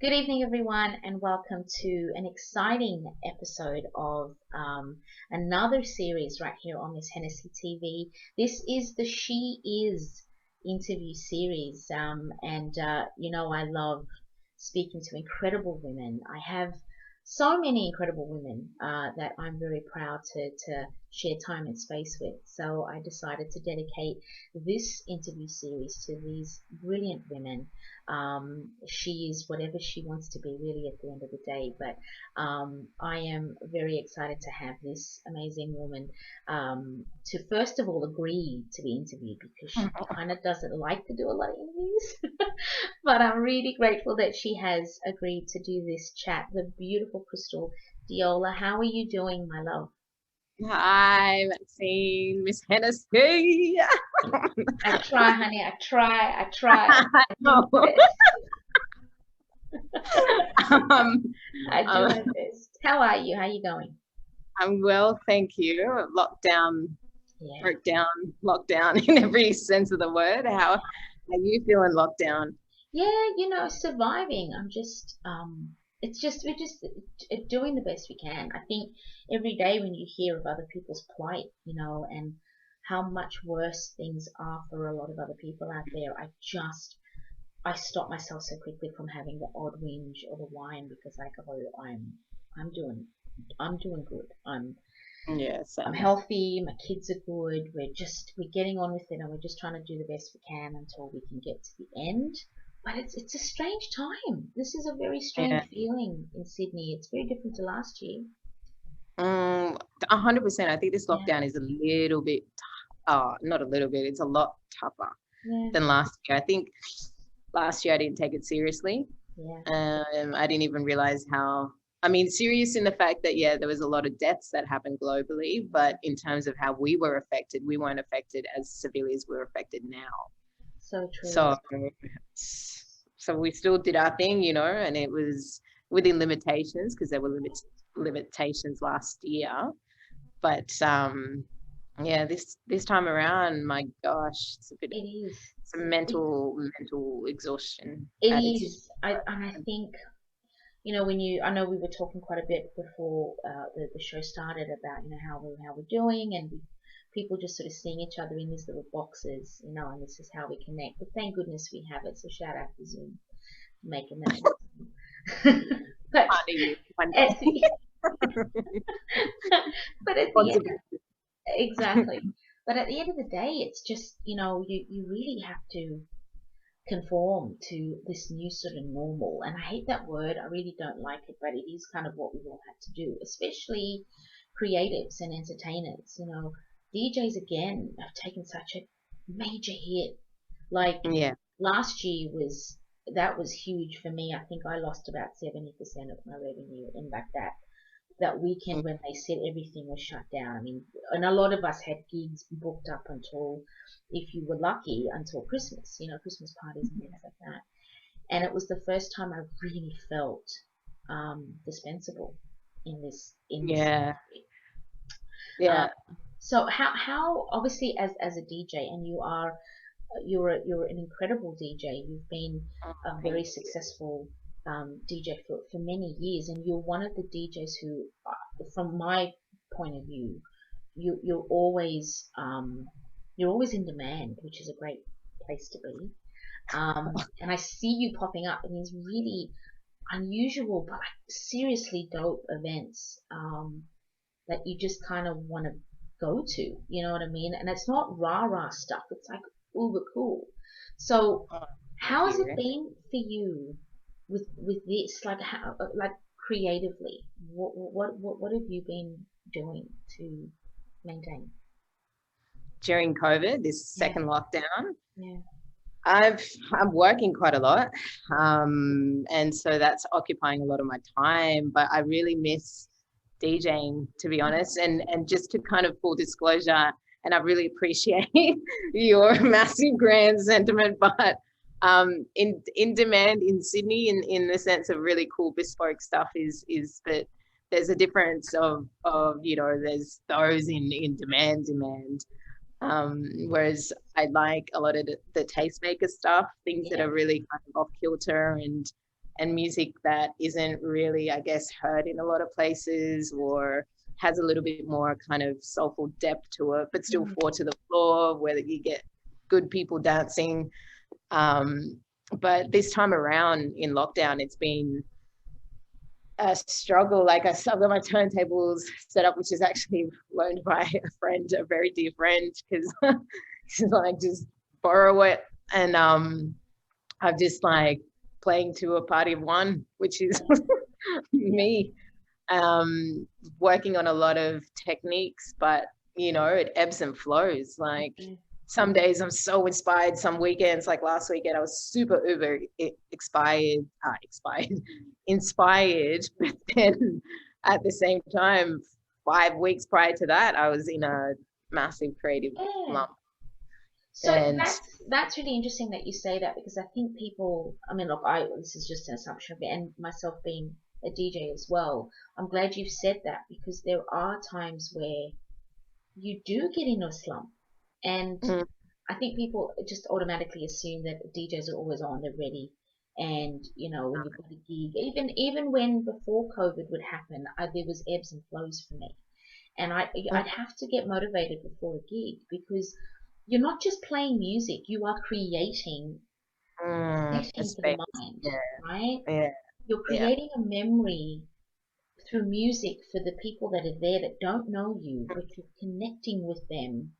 Good evening, everyone, and welcome to an exciting episode of another series right here on Miss Hennessy TV. This is the She Is interview series, and I love speaking to incredible women. I have so many incredible women that I'm very proud to share time and space with. So I decided to dedicate this interview series to these brilliant women. She is whatever she wants to be, really, at the end of the day. But I am very excited to have this amazing woman to first of all agree to be interviewed because she kind of doesn't like to do a lot of interviews. But I'm really grateful that she has agreed to do this chat. The beautiful Krystel Diola. How are you doing, my love? Hi, Maxine, Miss Hennessy. I try, honey. I try. I try. I I do know. my best. um, I do um, my best. How are you? How are you going? I'm well, thank you. Lockdown, Yeah. broke down, lockdown in every sense of the word. How are you feeling lockdown? Yeah, surviving. It's just we're just doing the best we can. I think every day when you hear of other people's plight, and how much worse things are for a lot of other people out there, I stop myself so quickly from having the odd whinge or the whine because I go, I'm doing, I'm doing good. Yeah, I'm same. healthy. My kids are good. We're getting on with it, and we're just trying to do the best we can until we can get to the end. But it's a strange time. This is a very Yeah. strange feeling in Sydney. It's very different to last year. 100%. I think this Yeah, lockdown is a little bit, not a little bit, it's a lot tougher yeah, than last year. I think last year I didn't take it seriously. yeah. I didn't even realize how, I mean, serious in the fact that, yeah, there was a lot of deaths that happened globally, but in terms of how we were affected, we weren't affected as severely as we're affected now. So true. So, so we still did our thing, and it was within limitations because there were limitations last year. But yeah, this time around, my gosh, It is. it's a It, mental exhaustion it at its is. I think when I know we were talking quite a bit before the show started about how we're doing, and people just sort of seeing each other in these little boxes, and this is how we connect. But thank goodness we have it. So shout out to Zoom for making that possible. but funny one at day. the, but at the end, Responsibility. exactly. But at the end of the day, it's just you really have to conform to this new sort of normal. And I hate that word. I really don't like it, but it is kind of what we've all had to do, especially creatives and entertainers. DJs again have taken such a major hit. Like Yeah. last year that was huge for me. I think I lost about 70% of my revenue in that weekend when they said everything was shut down. I mean, and a lot of us had gigs booked up until, if you were lucky, until Christmas, Christmas parties and things like that. And it was the first time I really felt dispensable in this Yeah. industry. Uh, Yeah. so how obviously as a DJ, and you're an incredible DJ. You've been Oh, a very thank you. successful DJ for many years, and you're one of the DJs who, from my point of view, you're always in demand, which is a great place to be. And I see you popping up in these really unusual but like seriously dope events that you just kind of want to go to. You know what I mean? And it's not rah rah stuff. It's like uber cool. So Oh, thank how has it you. been for you with this? Like how like creatively? What have you been doing to maintain? During COVID, this Yeah, second lockdown, yeah, I'm working quite a lot, and so that's occupying a lot of my time. But I really miss DJing, to be honest, and just to kind of full disclosure, and I really appreciate your massive grand sentiment, but in demand in Sydney, in the sense of really cool bespoke stuff, is that there's a difference of there's those in demand. Whereas I like a lot of the tastemaker stuff, things that yeah, are really kind of off kilter and music that isn't really, I guess, heard in a lot of places, or has a little bit more kind of soulful depth to it, but still fall to the floor, whether you get good people dancing. But this time around in lockdown, it's been a struggle. Like I've got my turntables set up, which is actually loaned by a friend, a very dear friend, because she's like, just borrow it. And I'm just like playing to a party of one, which is me. Working on a lot of techniques, but it ebbs and flows. Like some days I'm so inspired, some weekends, like last weekend, I was super uber inspired, but then at the same time, 5 weeks prior to that, I was in a massive creative lump. So that's really interesting that you say that, because I think people, I mean, look, this is just an assumption of it, and myself being a DJ as well, I'm glad you've said that, because there are times where you do get in a slump, and I think people just automatically assume that DJs are always on, they're ready, and when you've got a gig, even when before COVID would happen, there was ebbs and flows for me, and I'd have to get motivated before a gig, because you're not just playing music, you are creating setting for the mind, right? Yeah. You're creating a memory through music for the people that are there that don't know you, but you're connecting with them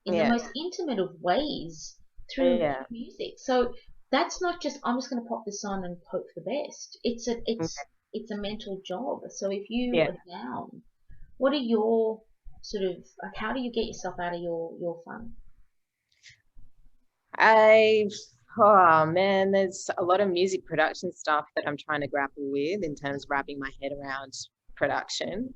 in the most intimate of ways through music. So that's not just, I'm just going to pop this on and hope for the best. It's a mental job. So if you are down, what are your sort of, like, how do you get yourself out of your fun? Oh man, there's a lot of music production stuff that I'm trying to grapple with in terms of wrapping my head around production.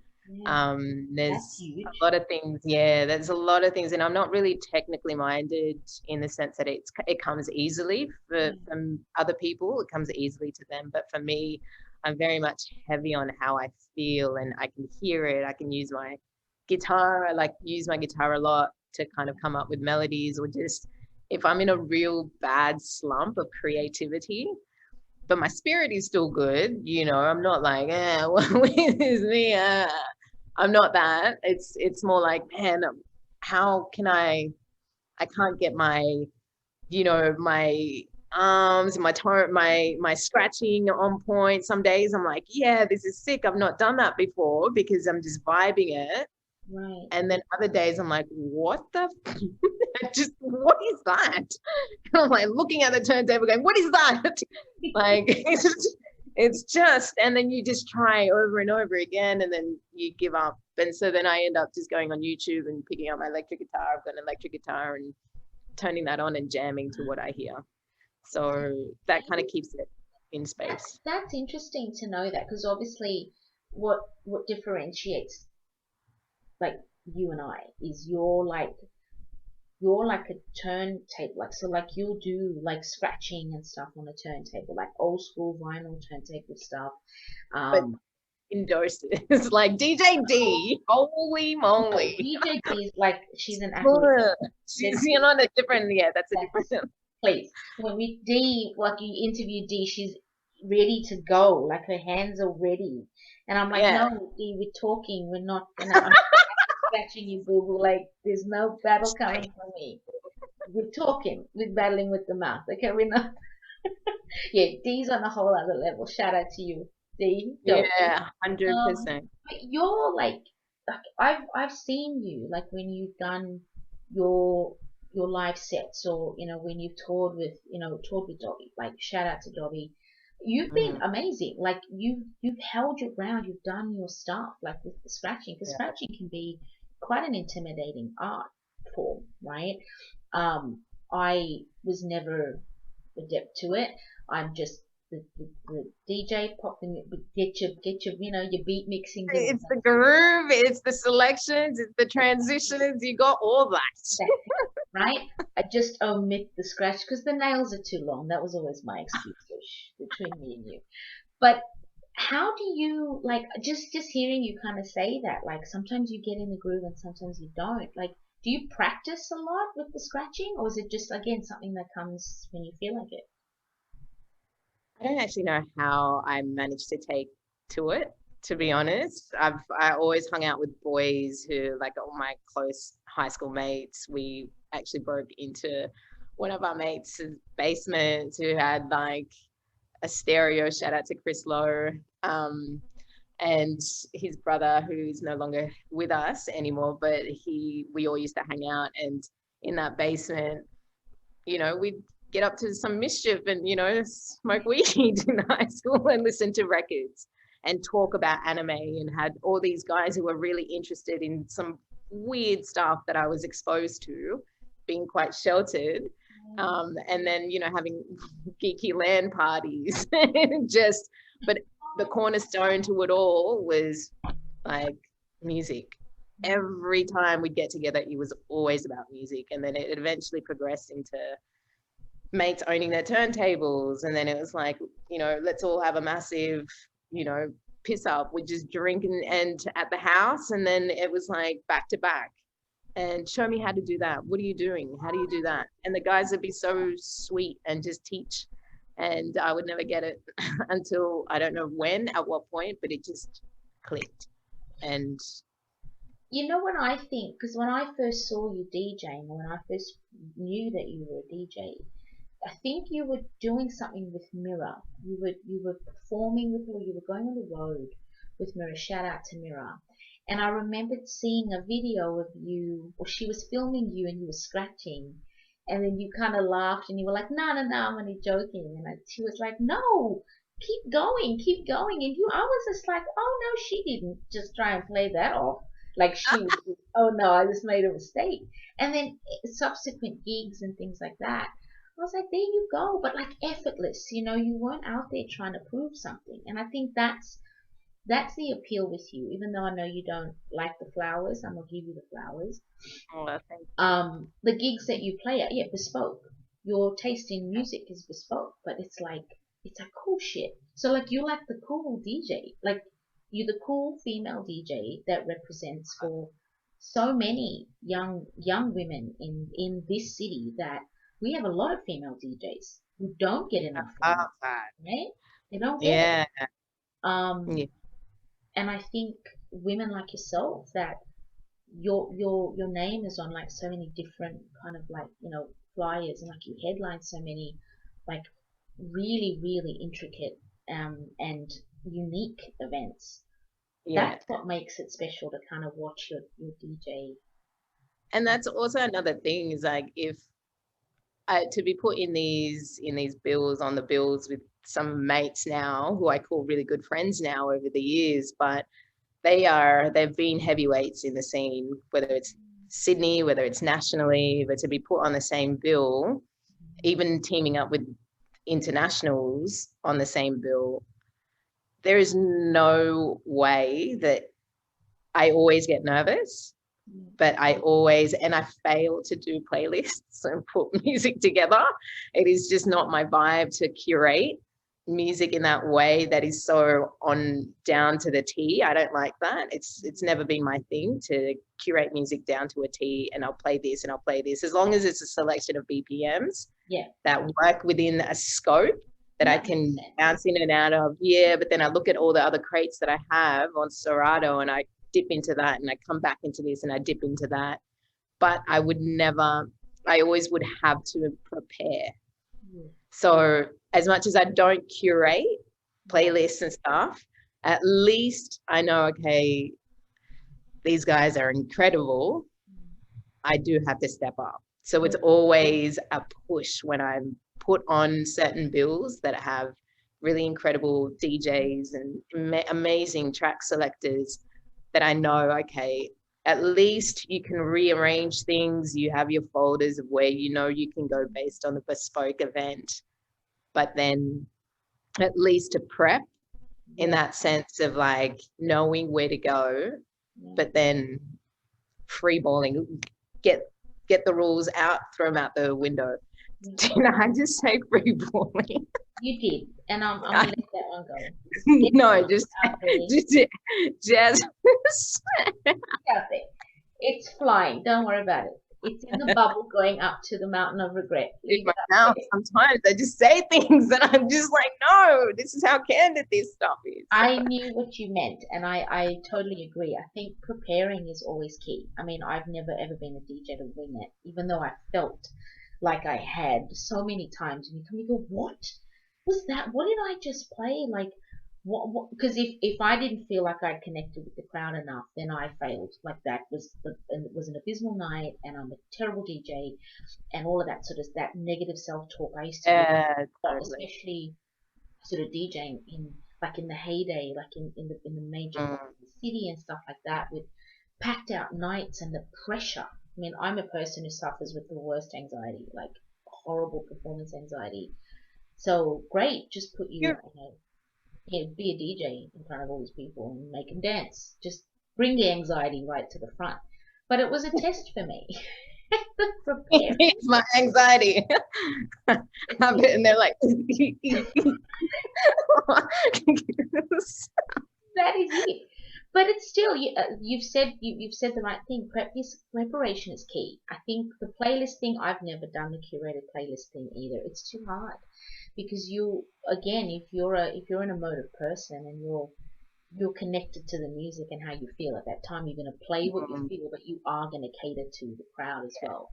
There's a lot of things. Yeah, there's a lot of things, and I'm not really technically minded in the sense that it comes easily from other people. It comes easily to them, but for me, I'm very much heavy on how I feel, and I can hear it. I can use my guitar. I like use my guitar a lot to kind of come up with melodies, or just if I'm in a real bad slump of creativity, but my spirit is still good. I'm not like, what is me? I'm not that. It's more like, man, how can I can't get my, my arms, my scratching on point. Some days I'm like, yeah, this is sick. I've not done that before, because I'm just vibing it. Right. And then other days I'm like, what the just what is that? And I'm like looking at the turntable going, what is that? Like it's just, and then you just try over and over again, and then you give up. And so then I end up just going on YouTube and picking up my electric guitar. I've got an electric guitar and turning that on and jamming to what I hear. So that kind of keeps it in space. That's interesting to know that, because obviously what differentiates like you and I is you're like a turntable, like, so like you'll do like scratching and stuff on a turntable, like old school vinyl turntable stuff. But endorse it. It's like DJ D, holy moly. DJ D is like, she's an athlete. She's on a different, that's a different. Please, when like you interview D, she's ready to go, like her hands are ready, and I'm like, no, D, we're talking, we're not gonna. Scratching you, boo boo. Like, there's no battle coming from me. We're talking. We're battling with the mouth. Okay, we're not. Yeah, D's on a whole other level. Shout out to you, D. Yeah, 100%. But you're like I've seen you, like when you've done your live sets, or when you've toured with Dobby. Like, shout out to Dobby. You've been amazing. Like you've held your ground. You've done your stuff, like with the scratching, because scratching can be quite an intimidating art form, right? I was never adept to it. I'm just the DJ, pop the get your your beat mixing. It's the groove, it's the selections, it's the transitions. You got all that, right? I just omit the scratch because the nails are too long. That was always my excuse between me and you. But how do you, like, just hearing you kind of say that, like sometimes you get in the groove and sometimes you don't. Like, do you practice a lot with the scratching, or is it just again something that comes when you feel like it? I don't actually know how I managed to take to it, to be honest. I always hung out with boys who, like all my close high school mates, we actually broke into one of our mates' basement who had like a stereo. Shout out to Chris Lowe. And his brother, who's no longer with us anymore, but we all used to hang out, and in that basement, we'd get up to some mischief and, smoke weed in high school and listen to records and talk about anime, and had all these guys who were really interested in some weird stuff that I was exposed to, being quite sheltered. And then, having geeky LAN parties and just, but the cornerstone to it all was like music. Every time we'd get together, it was always about music. And then it eventually progressed into mates owning their turntables. And then it was like, let's all have a massive, piss up. We just drink and at the house. And then it was like back to back. And show me how to do that. What are you doing? How do you do that? And the guys would be so sweet and just teach. And I would never get it until I don't know when, at what point, but it just clicked. And What I think, because when I first saw you DJing, when I first knew that you were a DJ, I think you were doing something with Mirror. You were performing with, or you were going on the road with Mirror. Shout out to Mirror. And I remembered seeing a video of you, or she was filming you, and you were scratching, and then you kind of laughed, and you were like, "No, no, no, I'm only joking." And she was like, "No, keep going, keep going." And I was just like, "Oh no, she didn't just try and play that off like she was. Just, oh no, I just made a mistake." And then subsequent gigs and things like that, I was like, "There you go," but like effortless. You weren't out there trying to prove something, and I think that's the appeal with you. Even though I know you don't like the flowers, I'm gonna give you the flowers. oh, thank The gigs that you play at, yeah, bespoke. Your taste in music is bespoke, but it's like it's a cool shit. So like you're like the cool DJ, like you're the cool female DJ that represents for so many young women in this city, that we have a lot of female DJs who don't get enough oh, love, right? They don't get it. yeah, Um, yeah, and I think women like yourself, that your name is on like so many different kind of like flyers, and like you headline so many like really really intricate and unique events. yeah. That's what makes it special to kind of watch your DJ. And that's also another thing is like, if to be put in these bills, on the bills with some mates now who I call really good friends now over the years, but they've been heavyweights in the scene, whether it's Sydney, whether it's nationally, but to be put on the same bill, even teaming up with internationals on the same bill, there is no way that I always get nervous, but I fail to do playlists and put music together. It is just not my vibe to curate music in that way that is so on down to the T. I don't like that. It's never been my thing to curate music down to a T, and I'll play this and I'll play this, as long as it's a selection of BPMs that work within a scope that I can bounce in and out of. Yeah, but then I look at all the other crates that I have on Serato, and I dip into that, and I come back into this, and I dip into that. But I always would have to prepare. So as much as I don't curate playlists and stuff, at least I know, okay, these guys are incredible. I do have to step up. So it's always a push when I'm put on certain bills that have really incredible DJs and amazing track selectors, that I know, okay, at least you can rearrange things. You have your folders of where you can go based on the bespoke event, but then at least to prep in that sense of like knowing where to go, but then freeballing, get the rules out, throw them out the window. Did I just say freeballing? You did, and I'm gonna let that one go. No, just jazz. It's flying. Don't worry about it. It's in the bubble going up to the mountain of regret. In Leave my it up mouth, there. sometimes I just say things and I'm just like, no, this is how candid this stuff is. I knew what you meant, and I totally agree. I think preparing is always key. I mean, I've never ever been a DJ to wing it, even though I felt like I had so many times. And you go, what was that? What did I just play? Like, what? Because if I didn't feel like I connected with the crowd enough, then I failed. Like that was and it was an abysmal night, and I'm a terrible DJ, and all of that sort of that negative self-talk. I used to do Yeah, a lot, totally. especially sort of DJing in like in the heyday, like in the major Mm. clubs in the city and stuff like that, with packed out nights and the pressure. I mean, I'm a person who suffers with the worst anxiety, like horrible performance anxiety. So great, just put you, You're be a DJ in front of all these people and make them dance. Just bring the anxiety right to the front. But it was a test for me. Prepare. it's my anxiety. And they're like, That is it. But it's still you've said the right thing. Preparation is key. I think the playlist thing, I've never done the curated playlist thing either. It's too hard because you again if you're an emotive person and you're connected to the music and how you feel at that time, you're going to play what you feel, but you are going to cater to the crowd as well.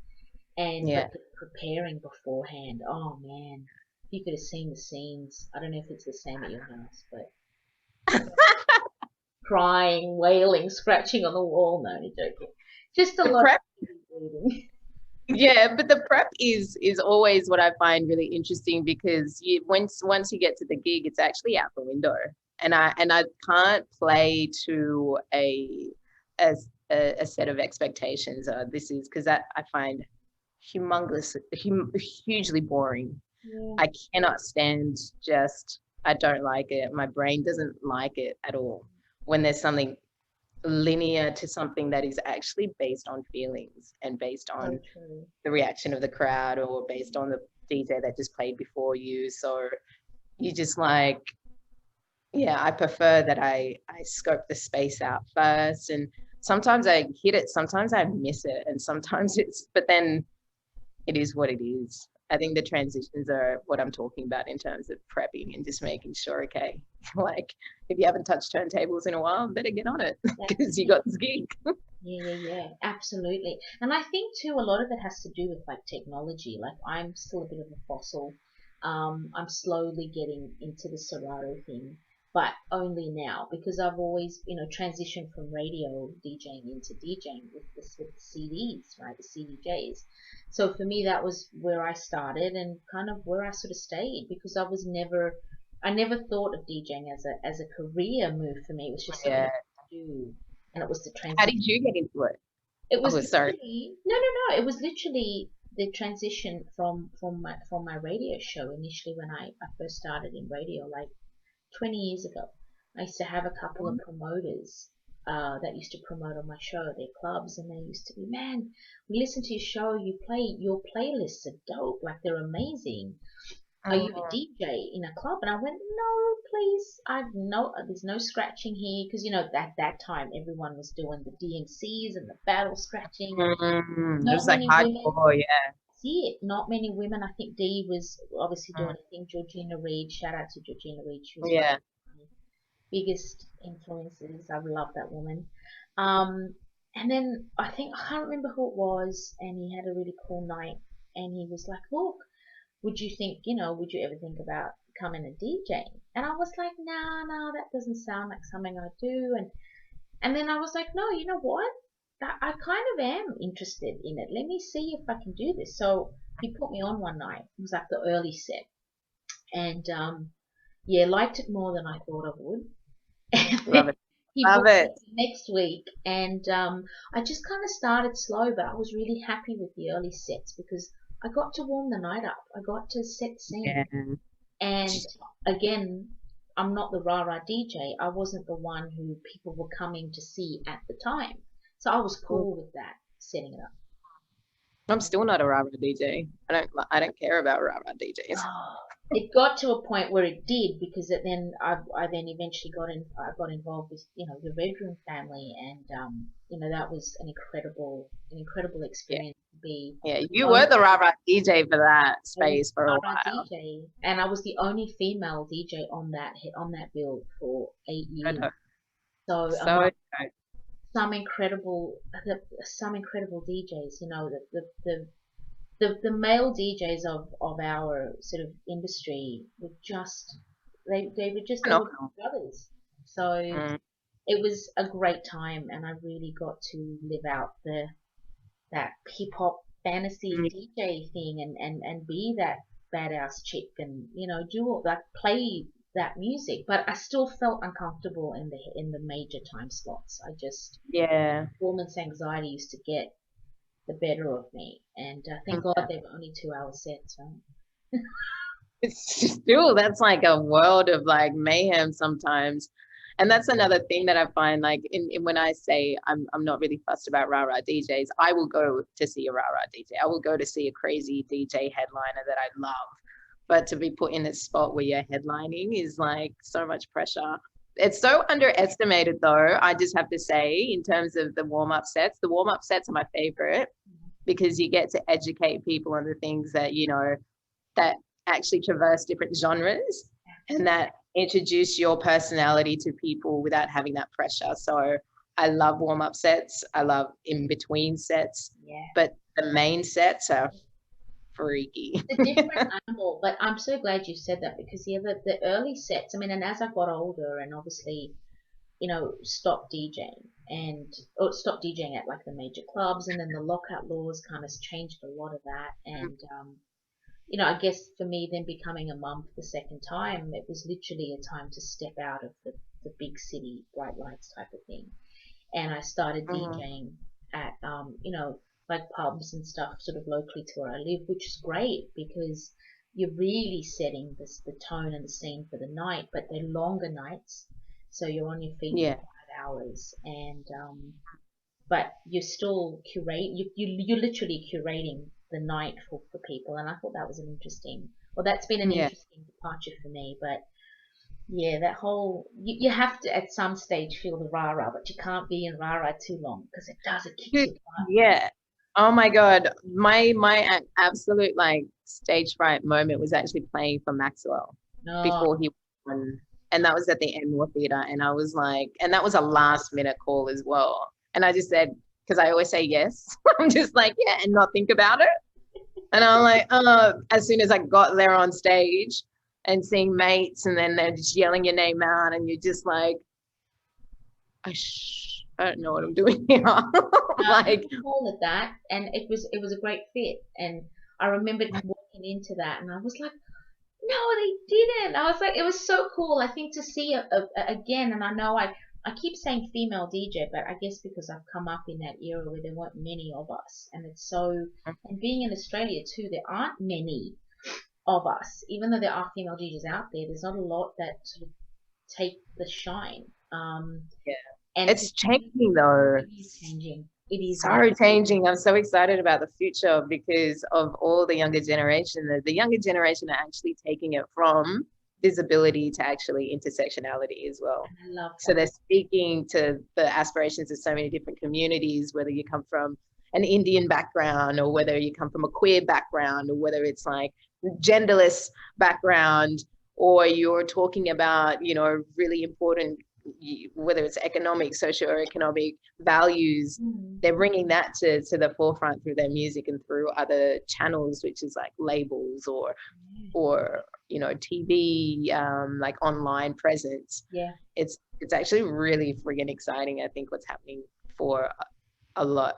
And yeah. but preparing beforehand, oh man, if you could have seen the scenes. I don't know if it's the same at your house, but crying, wailing, scratching on the wall. No, only joking. Just a The lot prep, of bleeding. yeah, but the prep is always what I find really interesting because once you get to the gig, it's actually out the window, and I can't play to a, a set of expectations. This is because that I find hugely boring. Yeah, I cannot stand just, I don't like it. My brain doesn't like it at all when there's something linear to something that is actually based on feelings and based so on true. the reaction of the crowd or based on the DJ that just played before you. So you just like, yeah, I prefer that I scope the space out first. And sometimes I hit it, sometimes I miss it, and sometimes but then it is what it is. I think the transitions are what I'm talking about in terms of prepping and just making sure, okay, like if you haven't touched turntables in a while, better get on it That's because you it. got this gig. Yeah, absolutely. And I think too, a lot of it has to do with like technology. Like I'm still a bit of a fossil. I'm slowly getting into the Serato thing, but only now because I've always, transitioned from radio DJing into DJing with the CDs, right? The CDJs. So for me, that was where I started and kind of where I sort of stayed because I never thought of DJing as a career move for me. It was just something Yeah. I could do, and it was the How transition. did you get into it? It was Oh, sorry. literally no. It was literally the transition from my radio show initially when I first started in radio like 20 years ago. I used to have a couple of promoters that used to promote on my show, their clubs, and they used to be, man, we listen to your show, your playlists are dope, like they're amazing. Are you a Mhm. DJ in a club? And I went, no, please. There's no scratching here. Because, at that time, everyone was doing the DMCs and the battle scratching. And It not was like many women hardcore, yeah. see it. Not many women. I think Dee was obviously Mm. doing a thing. Georgina Reed, shout out to Georgina Reed. She was one Yeah. of my biggest influences. I love that woman. Um, and then I can't remember who it was. And he had a really cool night. And he was like, look, would you ever think about becoming a DJ? And I was like, nah, no, that doesn't sound like something I do. And then I was like, no, you know what? I kind of am interested in it. Let me see if I can do this. So he put me on one night. It was like the early set. And yeah, liked it more than I thought I would. And Love then it. he Love booked me it. next week. And I just kind of started slow, but I was really happy with the early sets because I got to warm the night up. I got to set scene. Yeah. And again, I'm not the rah-rah DJ. I wasn't the one who people were coming to see at the time. So I was Mm. cool with that, setting it up. I'm still not a rah-rah DJ. I don't care about rah-rah DJs. it got to a point where it did, because then I then eventually I got involved with, the Red Room family, and that was an incredible Yeah, experience to be yeah. the You were only the rah-rah DJ for that I was space for a our while. DJ, and I was the only female DJ on that bill for 8 years. Good. So So among good. some incredible DJs, the male DJs of our sort of industry were just they were Phenomenal. brothers. So Mm, it was a great time, and I really got to live out that hip hop fantasy mm, DJ thing, and be that badass chick, and do all that, play that music. But I still felt uncomfortable in the major time slots. I just yeah. performance anxiety used to get the better of me, and thank God Yeah. they were only 2 hour sets. Right? It's still, that's like a world of like mayhem sometimes. And that's another thing that I find, like in when I say I'm not really fussed about rah-rah DJs, I will go to see a rah-rah DJ. I will go to see a crazy DJ headliner that I love. But to be put in a spot where you're headlining is like so much pressure. It's so underestimated though, I just have to say, in terms of the warm-up sets. The warm-up sets are my favorite because you get to educate people on the things that, that actually traverse different genres and that introduce your personality to people without having that pressure. So I love warm up sets. I love in between sets, Yeah. but the main sets are freaky. It's a different animal, but I'm so glad you said that, because the early sets, I mean, and as I got older and obviously, stopped DJing or stopped DJing at like the major clubs, and then the lockout laws kind of changed a lot of that. And, I guess for me, then becoming a mum for the second time, it was literally a time to step out of the big city bright lights type of thing. And I started Mhm. DJing at, like pubs and stuff sort of locally to where I live, which is great because you're really setting the tone and the scene for the night, but they're longer nights. So you're on your feet Yeah. for 5 hours, and but you're still you're literally curating the night for people. And I thought that was that's been an Yeah. interesting departure for me. But yeah, that whole you have to at some stage feel the rah rah, but you can't be in rah rah too long, because it kicks Dude, your butt. yeah. Oh my God. My absolute like stage fright moment was actually playing for Maxwell No, before he won. And that was at the Enmore Theatre. And I was like, and that was a last minute call as well. And I just said, because I always say yes. I'm just like, yeah, and not think about it. And I'm like, as soon as I got there on stage and seeing mates, and then they're just yelling your name out, and you're just like, I don't know what I'm doing here. you Like, can call it that, and it was a great fit. And I remembered walking into that, and I was like, no, they didn't. I was like, it was so cool. I think to see again, and I know I keep saying female DJ, but I guess because I've come up in that era where there weren't many of us, and and being in Australia too, there aren't many of us. Even though there are female DJs out there, there's not a lot that sort of take the shine. yeah, And to it's see changing though. it is changing. It is So changing. I'm so excited about the future because of all the younger generation. The younger generation are actually taking it from visibility to actually intersectionality as well. I love So that. they're speaking to the aspirations of so many different communities, whether you come from an Indian background or whether you come from a queer background or whether it's like genderless background, or you're talking about, really important, whether it's economic, socioeconomic values. Mm. They're bringing that to the forefront through their music and through other channels, which is like labels or TV, like online presence. Yeah, It's actually really friggin' exciting. I think what's happening for a lot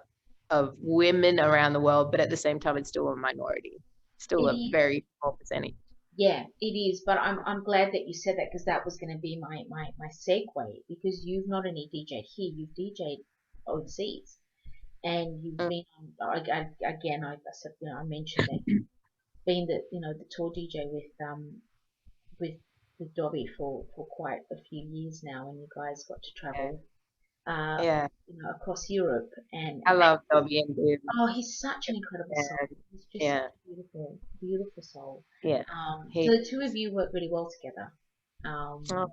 of women around the world, but at the same time, it's still a minority, it still a is. very small percentage. Yeah, it is. But I'm glad that you said that, because that was going to be my segue, because you've not only DJed here, you've DJed overseas, and you've Mm, been again. I said, I mentioned that you've been the tour DJ with with Dobby for quite a few years now, and you guys got to yeah. travel uh, Yeah. across Europe, I and love Dobby and Viv. oh, he's such an incredible soul. And He's just such yeah, a beautiful, beautiful soul. yeah. So He. the two of you work really well together. Oh, Um,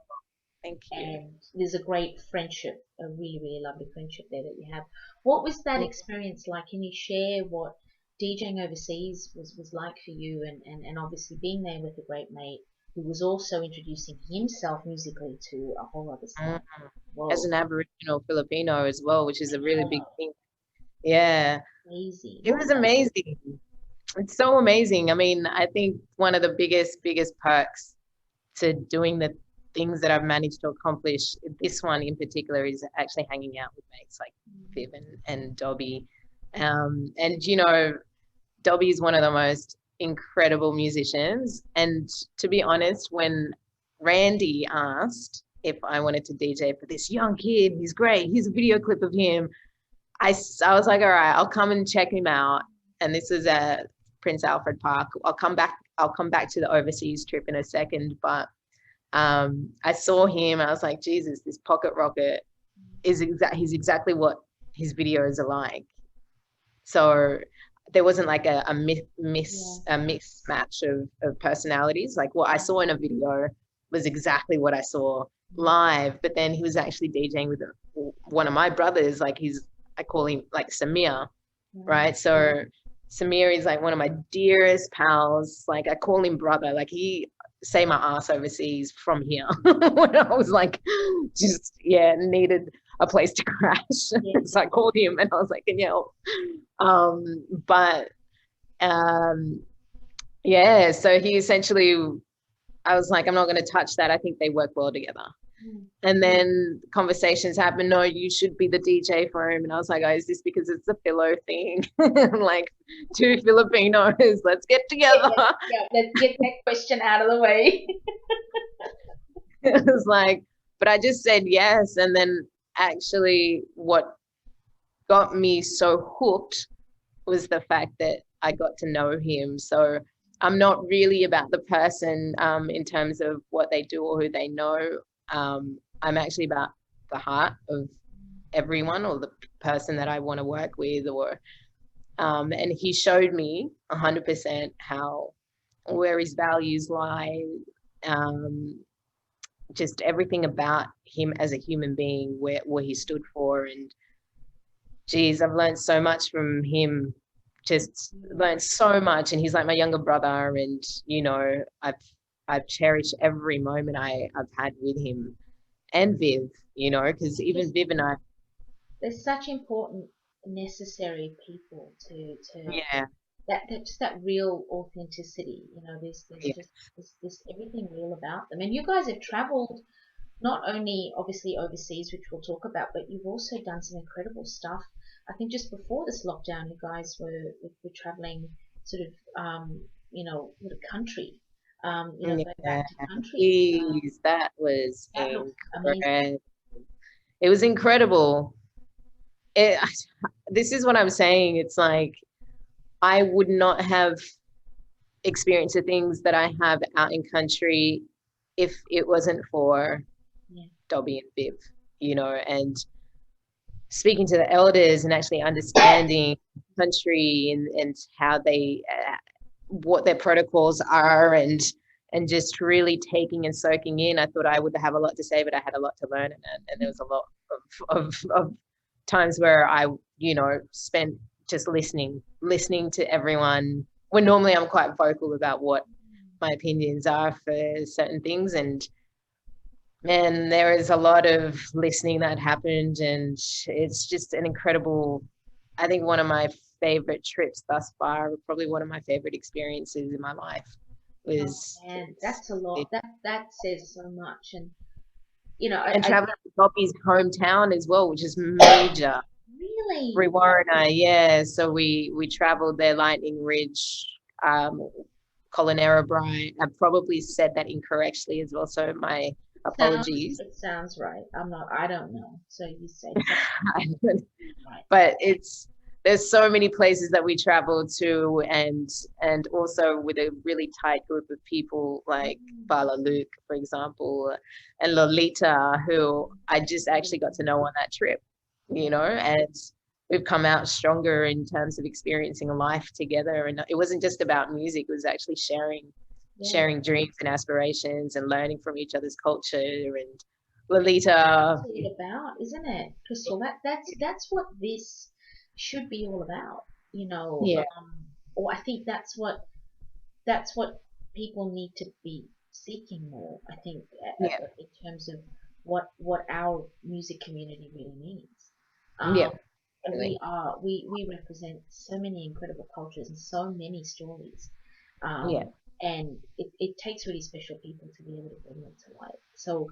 thank you. and there's a great friendship, a really, really lovely friendship there that you have. What was that experience like? Can you share what DJing overseas was like for you, and obviously being there with a great mate who was also introducing himself musically to a whole other Mm. side? As Whoa, an Aboriginal Filipino as well, which is a really big wow, thing. Yeah, crazy. it What was was that like? amazing. It's so amazing. I mean, I think one of the biggest perks to doing the things that I've managed to accomplish, this one in particular, is actually hanging out with mates like Viv and Dobby. And Dobby is one of the most incredible musicians. And to be honest, when Randy asked if I wanted to DJ for this young kid, he's great. Here's a video clip of him. I was like, all right, I'll come and check him out. And this is at Prince Alfred Park. I'll come back to the overseas trip in a second. But I saw him. I was like, Jesus, this pocket rocket he's exactly what his videos are like. So there wasn't like Yeah, a mismatch of personalities. Like what I saw in a video was exactly what I saw live. But then he was actually DJing with one of my brothers. I call him like Samir, wow. right? So Samir is like one of my dearest pals. Like I call him brother. Like he saved my ass overseas from here when I was like, just needed a place to crash. Yeah, So I called him and I was like, can you help? But yeah, so he essentially, I was like, I'm not going to touch that. I think they work well together. mm, And then conversations happen. No, you should be the DJ for him. And I was like, oh, is this because it's a pillow thing? Like two Filipinos, let's get together. yeah. Let's get that question out of the way. It was like, but I just said yes. And then actually, what got me so hooked was the fact that I got to know him. So I'm not really about the person in terms of what they do or who they know. I'm actually about the heart of everyone or the person that I want to work with, and he showed me 100% where his values lie, um, just everything about him as a human being, where he stood for. And geez, I've learned so much from him, just learned so much. And he's like my younger brother, and I've cherished every moment I've had with him and Viv, because even Just Viv and I, there's such important, necessary people to yeah, that just that real authenticity. There's yeah, just there's everything real about them. And you guys have traveled not only obviously overseas, which we'll talk about, but you've also done some incredible stuff. I think just before this lockdown, you guys were traveling sort of with a country, going yeah. back to countries. Jeez, that was That looks amazing. incredible. It was incredible. It, this is what I'm saying. It's like I would not have experienced the things that I have out in country if it wasn't for Yeah. Dobby and Viv, and speaking to the elders and actually understanding country and how they, what their protocols are, and just really taking and soaking in. I thought I would have a lot to say, but I had a lot to learn, and there was a lot of times where I, spent just listening to everyone. When normally I'm quite vocal about what my opinions are for certain things, and man, there is a lot of listening that happened, and it's just an incredible, I think one of my favorite trips thus far, probably one of my favorite experiences in my life Oh was man, that's a lot. That says so much. And and I traveling to Dobby's hometown as well, which is major. really, Warriner, yeah. So we traveled there, Lightning Ridge, Colinera Bryant. I probably said that incorrectly as well, so my apologies. it sounds right. I don't know. So you said that right. But it's there's so many places that we travel to, and also with a really tight group of people like Bala Luke, for example, and Lolita, who I just actually got to know on that trip, you know, and we've come out stronger in terms of experiencing life together. And it wasn't just about music, it was actually sharing dreams and aspirations and learning from each other's culture. And Lolita, That's what it's about, isn't it, Krystel? That's what this should be all about, you know. yeah, Or I think that's what people need to be seeking more. I think yeah, in terms of what our music community really needs. yeah, Um, and really, we represent so many incredible cultures and so many stories. yeah. And it takes really special people to be able to bring them to life. So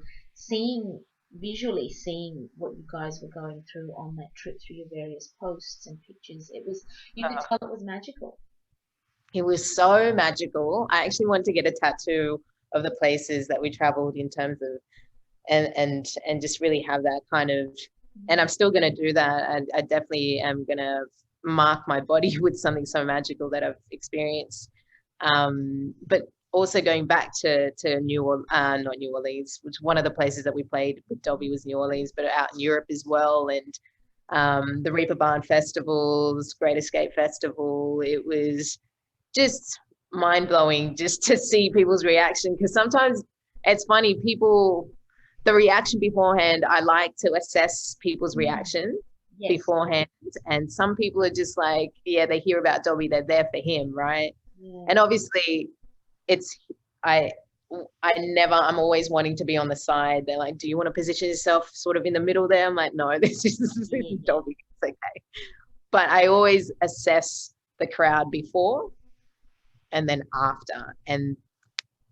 visually seeing what you guys were going through on that trip through your various posts and pictures, you could tell it was magical. It was so magical. I actually wanted to get a tattoo of the places that we traveled in terms of, and just really have that kind of, and I'm still going to do that. And I definitely am going to mark my body with something so magical that I've experienced. But also going back to not New Orleans, which one of the places that we played with Dobby was New Orleans, but out in Europe as well. And the Reaper Barn Festivals, Great Escape Festival. It was just mind blowing just to see people's reaction, because sometimes it's funny, people, the reaction beforehand, I like to assess people's reaction Yes. beforehand, and some people are just like, yeah, they hear about Dobby, they're there for him, right? Yeah. And obviously it's, I I'm always wanting to be on the side. They're like, do you want to position yourself sort of in the middle there? I'm like, no, this is Dobby, it's okay. But I always assess the crowd before and then after. And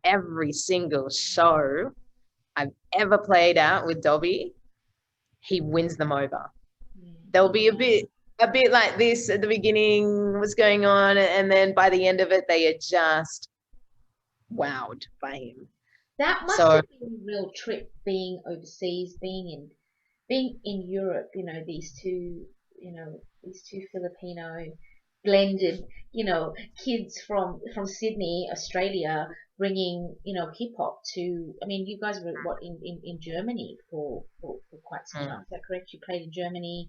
every single show I've ever played out with Dobby, he wins them over. There'll be a bit like this at the beginning, what's going on, and then by the end of it, they are just wowed by him. That must So have been a real trip, being overseas, being in Europe, these two Filipino blended, kids from Sydney, Australia, bringing, hip hop to. I mean, you guys were what in Germany for quite some time. Is that correct? You played in Germany,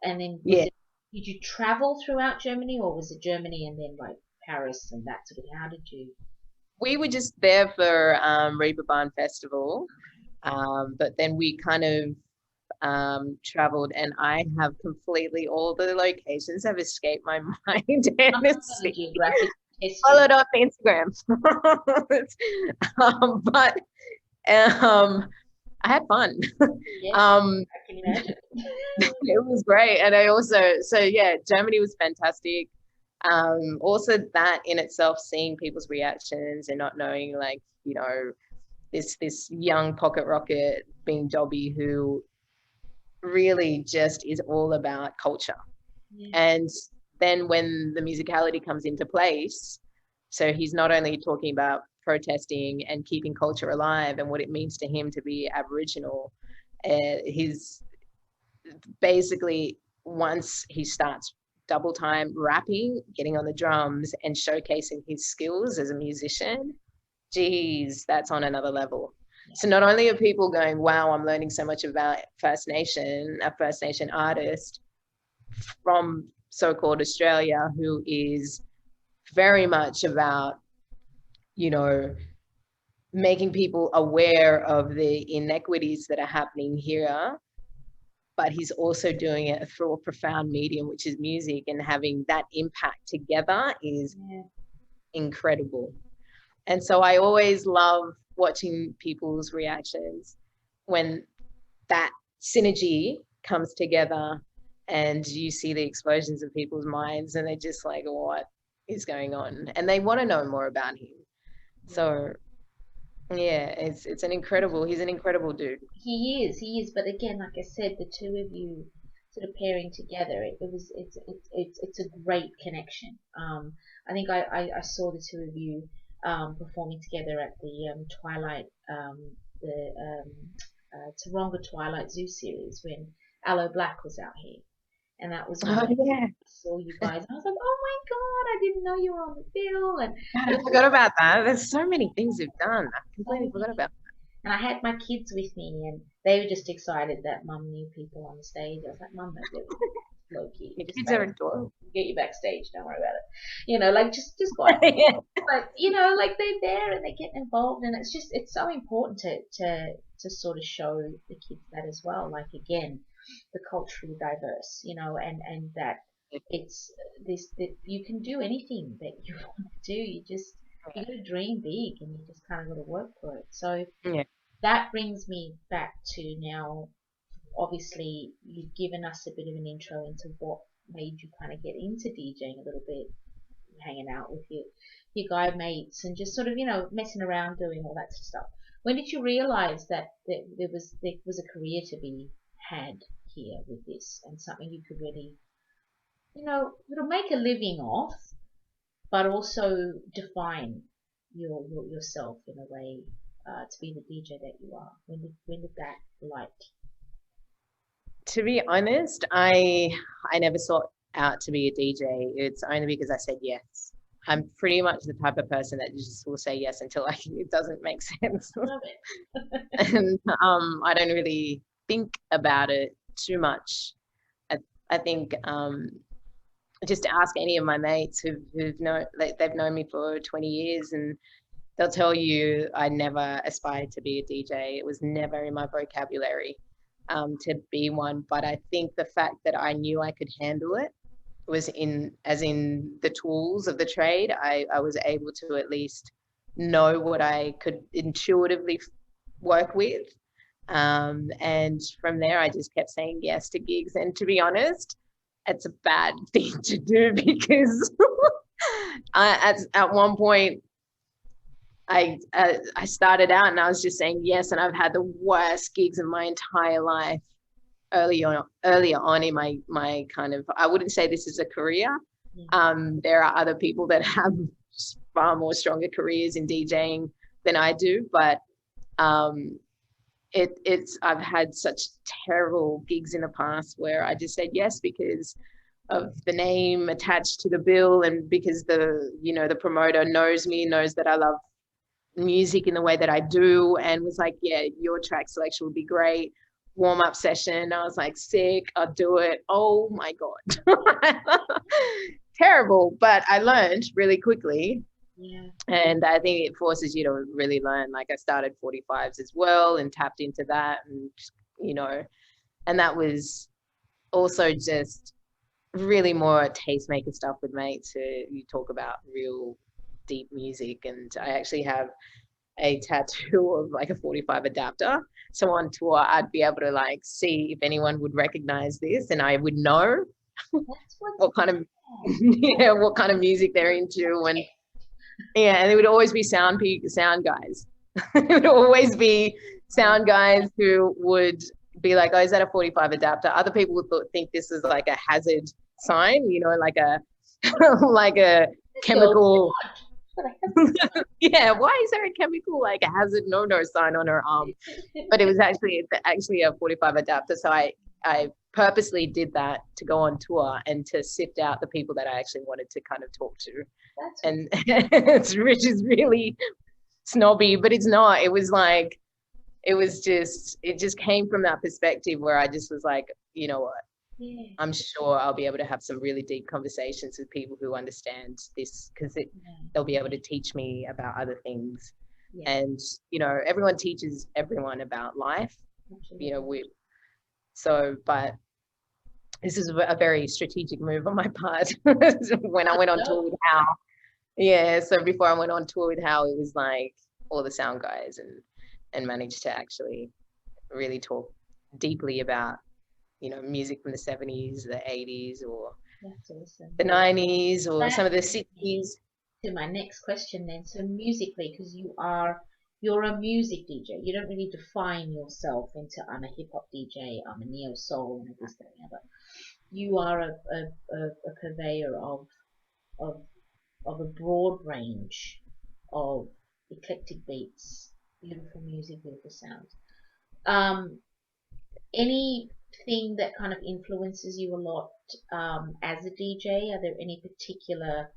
and then yeah, did you travel throughout Germany, or was it Germany and then like Paris and that sort of? How did you? we were just there for Reaper Barn Festival, but then we kind of traveled, and I have completely, all the locations have escaped my mind. And I'm it's going to geographic test you. followed on Instagram. But I had fun. Yes, um, I can imagine. it was great. And I also, so yeah, Germany was fantastic. Also that in itself, seeing people's reactions and not knowing, like, this young pocket rocket being Dobby, who really just is all about culture. Yeah. And then when the musicality comes into place, so he's not only talking about protesting and keeping culture alive and what it means to him to be Aboriginal, he's basically, once he starts double time rapping, getting on the drums and showcasing his skills as a musician, geez, that's on another level. So not only are people going, wow, I'm learning so much about First Nation, a First Nation artist from so-called Australia, who is very much about, making people aware of the inequities that are happening here, but he's also doing it through a profound medium, which is music, and having that impact together is incredible. And so I always love watching people's reactions when that synergy comes together and you see the explosions of people's minds, and they're just like, what is going on? And they want to know more about him. So yeah, he's an incredible dude. He is. But again, like I said, the two of you sort of pairing together, it's a great connection. I think I saw the two of you performing together at the Twilight, the Taronga Twilight Zoo series when Aloe Black was out here. and that was when Oh, I yeah. saw you guys. I was like, oh my God, I didn't know you were on the bill. And God, it I was forgot about that. There's so many things you've done. I so completely forgot many. about And I had my kids with me, and they were just excited that Mum knew people on the stage. I was like, Mum knows everyone. Low key, that. Your just kids pay are us. adorable. Get you backstage. Don't worry about it. Like just go on. Yeah. But like they're there and they get involved, and it's so important to sort of show the kids that as well. Like again, the culturally diverse, and that it's this that you can do anything that you want to do. You got to dream big, and you just kind of got to work for it. So Yeah. that brings me back to now. Obviously, you've given us a bit of an intro into what made you kind of get into DJing a little bit, hanging out with your guy mates and just sort of messing around doing all that sort of stuff. When did you realize that there was a career to be had here with this and something you could really it'll make a living off, but also define yourself in a way to be the DJ that you are? When did that light? To be honest, I never sought out to be a DJ. It's only because I said yes. I'm pretty much the type of person that just will say yes until it doesn't make sense. Love it. And I don't really think about it too much. I think just ask any of my mates who've known, like, they've known me for 20 years, and they'll tell you I never aspired to be a DJ. It was never in my vocabulary to be one. But I think the fact that I knew I could handle it was in the tools of the trade. I was able to at least know what I could intuitively work with. And from there, I just kept saying yes to gigs. And to be honest, it's a bad thing to do because at one point, I started out and I was just saying yes, and I've had the worst gigs in my entire life. Earlier on in my kind of, I wouldn't say this is a career. There are other people that have far more stronger careers in DJing than I do, but it's I've had such terrible gigs in the past where I just said yes because of the name attached to the bill, and because the promoter knows me, knows that I love music in the way that I do, and was like, yeah, your track selection would be great. Warm up session. I was like, sick, I'll do it. Oh my God. Terrible. But I learned really quickly. Yeah. And I think it forces you to really learn. Like I started 45s as well and tapped into that, and that was also just really more tastemaker stuff with mates who you talk about real deep music. And I actually have a tattoo of like a 45 adapter. So on tour, I'd be able to like see if anyone would recognize this, and I would know what kind of what kind of music they're into. And and it would always be sound guys. It would always be sound guys who would be like, oh, is that a 45 adapter? Other people would think this is like a hazard sign, like a like a chemical. Yeah, why is there a chemical like a hazard no sign on her arm? But it was actually a 45 adapter. So I purposely did that to go on tour and to sift out the people that I actually wanted to kind of talk to. And which is really snobby, but it's not. It just came from that perspective where I just was like, you know what? Yeah. I'm sure I'll be able to have some really deep conversations with people who understand this, because they'll be able to teach me about other things. Yeah. And, everyone teaches everyone about life. Absolutely. But this is a very strategic move on my part. When I went on tour with Hal. Yeah, so before I went on tour with Hal, it was like all the sound guys, and managed to actually really talk deeply about music from the 70s, the 80s, or the 90s, or some of the 60s. To my next question then, so musically, because you're a music DJ, you don't really define yourself into I'm a hip hop DJ, I'm a neo soul, and this, that, and the other. You are a purveyor of a broad range of eclectic beats, beautiful music, beautiful sounds. Any thing that kind of influences you a lot as a DJ? Are there any particular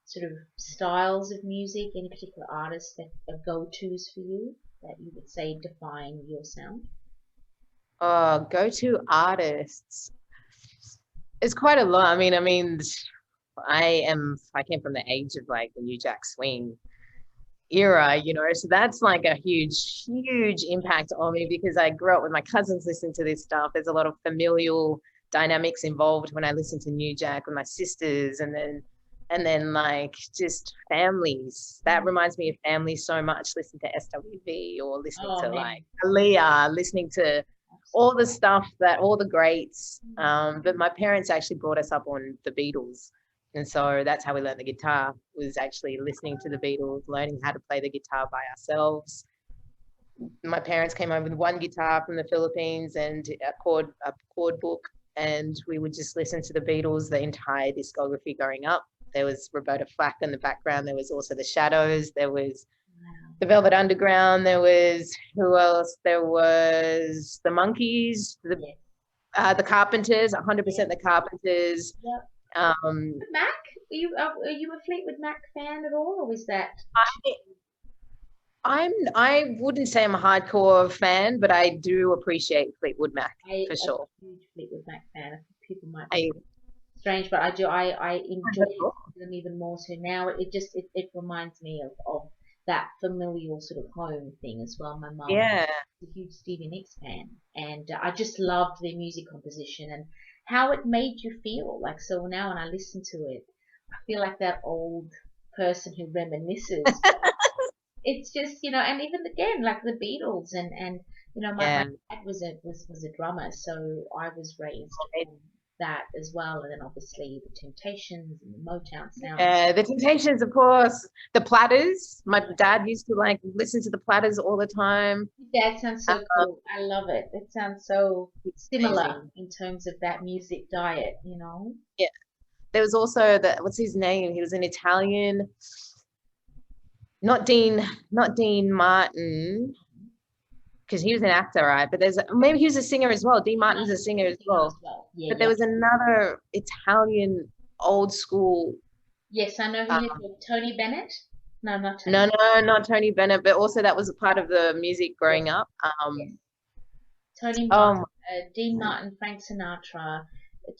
sort of styles of music, any particular artists that are go-tos for you that you would say define your sound? Go-to artists. It's quite a lot. I mean, I came from the age of like the New Jack Swing era, so that's like a huge impact on me because I grew up with my cousins listening to this stuff. There's a lot of familial dynamics involved when I listen to New Jack with my sisters, and then like just families. That reminds me of family so much. Listen to SWV or listening Oh to man, like Aaliyah, listening to all the stuff that all the greats. But my parents actually brought us up on the Beatles. And so that's how we learned the guitar, was actually listening to the Beatles, learning how to play the guitar by ourselves. My parents came over with one guitar from the Philippines and a chord book, and we would just listen to the Beatles, the entire discography growing up. There was Roberta Flack in the background. There was also the Shadows. There was the Velvet Underground. There was, who else? There was the Monkees, the Carpenters, 100% the Carpenters. yep. Um, Mac, are you a Fleetwood Mac fan at all, or was that? I wouldn't say I'm a hardcore fan, but I do appreciate Fleetwood Mac for I'm sure. a huge Fleetwood Mac fan. I think people might I be strange, but I do. I enjoy them even more so now. It reminds me of that familial sort of home thing as well. My mum yeah, was a huge Stevie Nicks fan, and I just loved their music composition and how it made you feel. Like so now when I listen to it, I feel like that old person who reminisces. It's just and even again like the Beatles and my yeah. dad was a drummer, so I was raised on that as well, and then obviously the Temptations and the Motown sound. The Temptations, of course. The Platters. My dad used to like listen to the Platters all the time. That sounds so cool. I love it. It sounds so similar Amazing. in terms of that music diet. Yeah. There was also what's his name? He was an Italian, not Dean Martin, because he was an actor, right? But maybe he was a singer as well. Dean Martin's a singer as well. Yeah, But there yeah. was another Italian old school. Yes, I know who you're talking. Tony Bennett? No, not Tony No, Bennett. no, not Tony Bennett, but also that was a part of the music Yes, growing up. yes. Tony Martin, Um, Dean Martin, Frank Sinatra,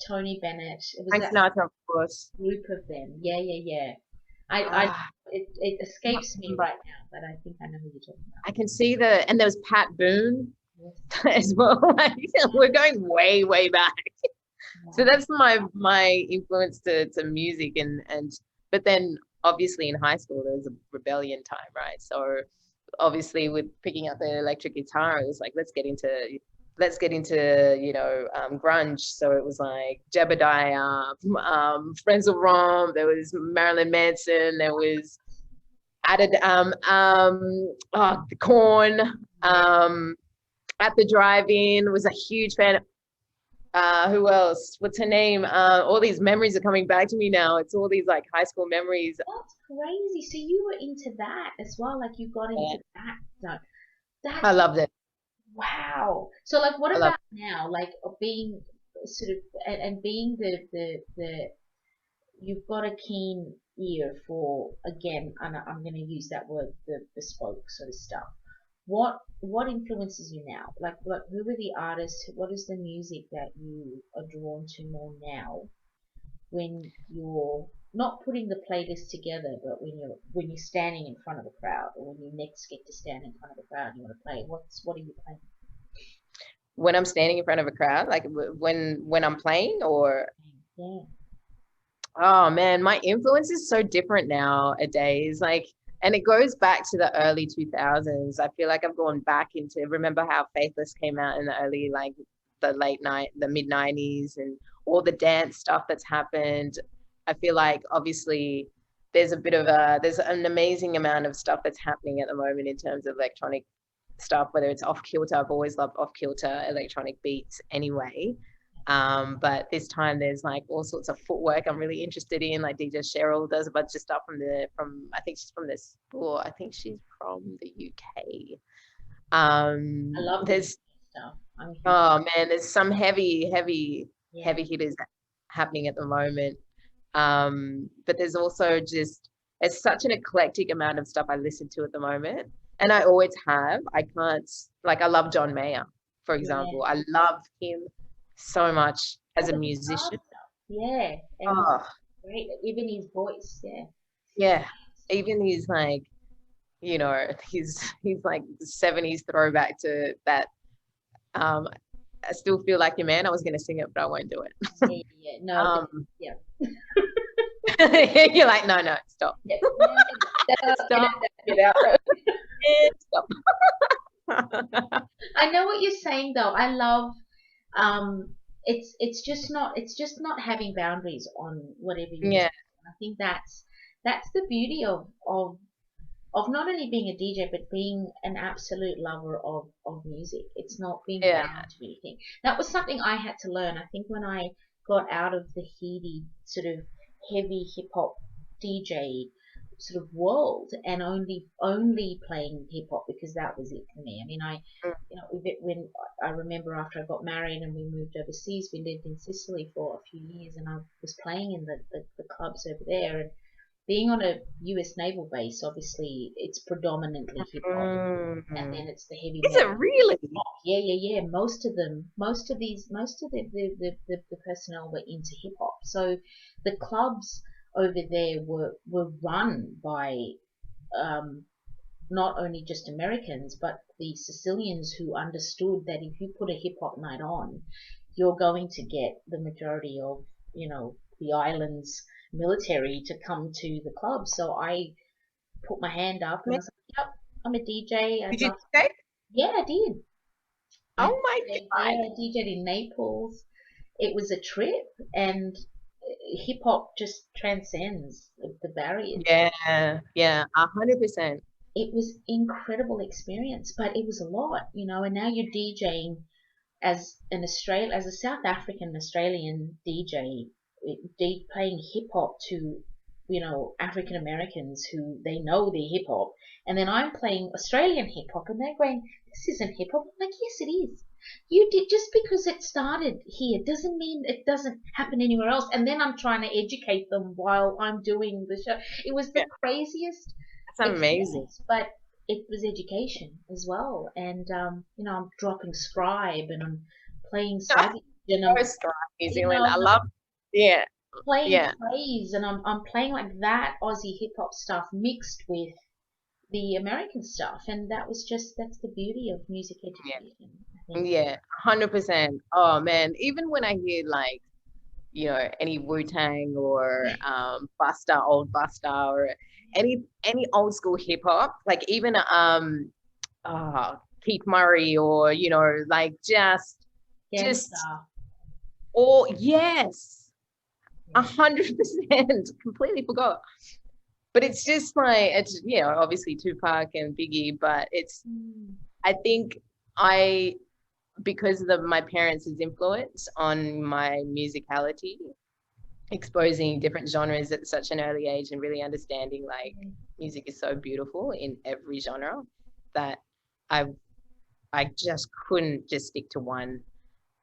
Tony Bennett. It was Frank that Sinatra, of course. group of them. Yeah, yeah, yeah. I Ah, it I can't escapes me remember. right now, but I think I know who you're talking about. I can see and there was Pat Boone Yes. as well. Like, we're going way, way back. So Wow. that's my influence to music, but then obviously in high school there was a rebellion time, right? So obviously with picking up the electric guitar, it was like let's get into grunge. So it was like Jebediah, Frenzal Rhomb, there was Marilyn Manson, there was added the Corn, at the drive-in, was a huge fan. Who else? What's her name? All these memories are coming back to me now. It's all these like high school memories. That's crazy. So you were into that as well, like you got Yeah, into that. No, I that's loved it. wow. So like, what I love about now? Like being sort of and being the you've got a keen ear for again, and I'm going to use that word, the bespoke sort of stuff. What influences you now? Like who are the artists? What is the music that you are drawn to more now when you're not putting the playlist together, but when you're standing in front of a crowd, or when you next get to stand in front of a crowd and you want to play? What are you playing? When I'm standing in front of a crowd, like when I'm playing, or Yeah. oh man, my influence is so different nowadays. Like, and it goes back to the early 2000s. I feel like I've gone back into, remember how Faithless came out in the early, like the mid 90s, and all the dance stuff that's happened. I feel like obviously there's an amazing amount of stuff that's happening at the moment in terms of electronic stuff, whether it's off kilter. I've always loved off kilter electronic beats anyway. But this time there's like all sorts of footwork I'm really interested in. Like DJ Cheryl does a bunch of stuff from I think she's from I think she's from the UK. I love There's this. stuff. I'm a huge Oh man, there's some heavy, yeah. heavy hitters happening at the moment. But there's also just it's such an eclectic amount of stuff I listen to at the moment, and I always have. I can't like I love John Mayer, for example. Yeah. I love him so much All as a the guitar musician. stuff. Yeah. And he's Oh great. Even his voice. Yeah. yeah, even he's like he's like the 70s throwback to that. Um, I still feel like your man. I was gonna sing it, but I won't do it. Yeah. Yeah. Yeah. No. Um, Yeah. you're like, no, stop, Yeah. stop, Get out. stop. I know what you're saying though. I love it's just not having boundaries on whatever you listen Yeah, to. I think that's the beauty of not only being a DJ but being an absolute lover of music. It's not being yeah. bound to anything. That was something I had to learn. I think when I got out of the heady sort of heavy hip hop DJ sort of world and only playing hip hop because that was it for me. I mean, Mm. when I remember after I got married and we moved overseas, we lived in Sicily for a few years, and I was playing in the clubs over there. And being on a US naval base, obviously it's predominantly hip hop, and then Mm. it's the heavy Is it metal. really? Yeah, yeah, yeah. Most of them, most of the personnel were into hip hop. So the clubs over there were run by um, not only just Americans, but the Sicilians who understood that if you put a hip hop night on, you're going to get the majority of, the island's military to come to the club. So I put my hand up and I was like, yep, I'm a DJ. I'd Did you love, say? yeah, I did. I Oh my DJed God. there, I DJed in Naples. It was a trip, and hip hop just transcends the barriers. Yeah, yeah, 100%. It was incredible experience, but it was a lot, and now you're DJing as a South African Australian DJ, playing hip hop to, African Americans who they know they're hip hop, and then I'm playing Australian hip hop, and they're going, "This isn't hip hop." I'm like, yes, it is. You did just because it started here doesn't mean it doesn't happen anywhere else. And then I'm trying to educate them while I'm doing the show. It was the Yeah, craziest that's amazing. experience, but it was education as well. And I'm dropping Scribe and I'm playing Savage and I'm First strike, New you Zealand. know I love, yeah, playing yeah, praise and I'm playing like that Aussie hip hop stuff mixed with the American stuff, and that's the beauty of music yeah, education, I think. yeah, 100%. Oh man, even when I hear like, any Wu-Tang or Busta, old Busta, or any old school hip hop, like even Keith Murray, or like just Gangsta. all, yes, Yeah. 100%. Completely forgot. But it's just like it's obviously Tupac and Biggie, but Mm. I think I because of my parents' influence on my musicality, exposing different genres at such an early age and really understanding like music is so beautiful in every genre that I I just couldn't just stick to one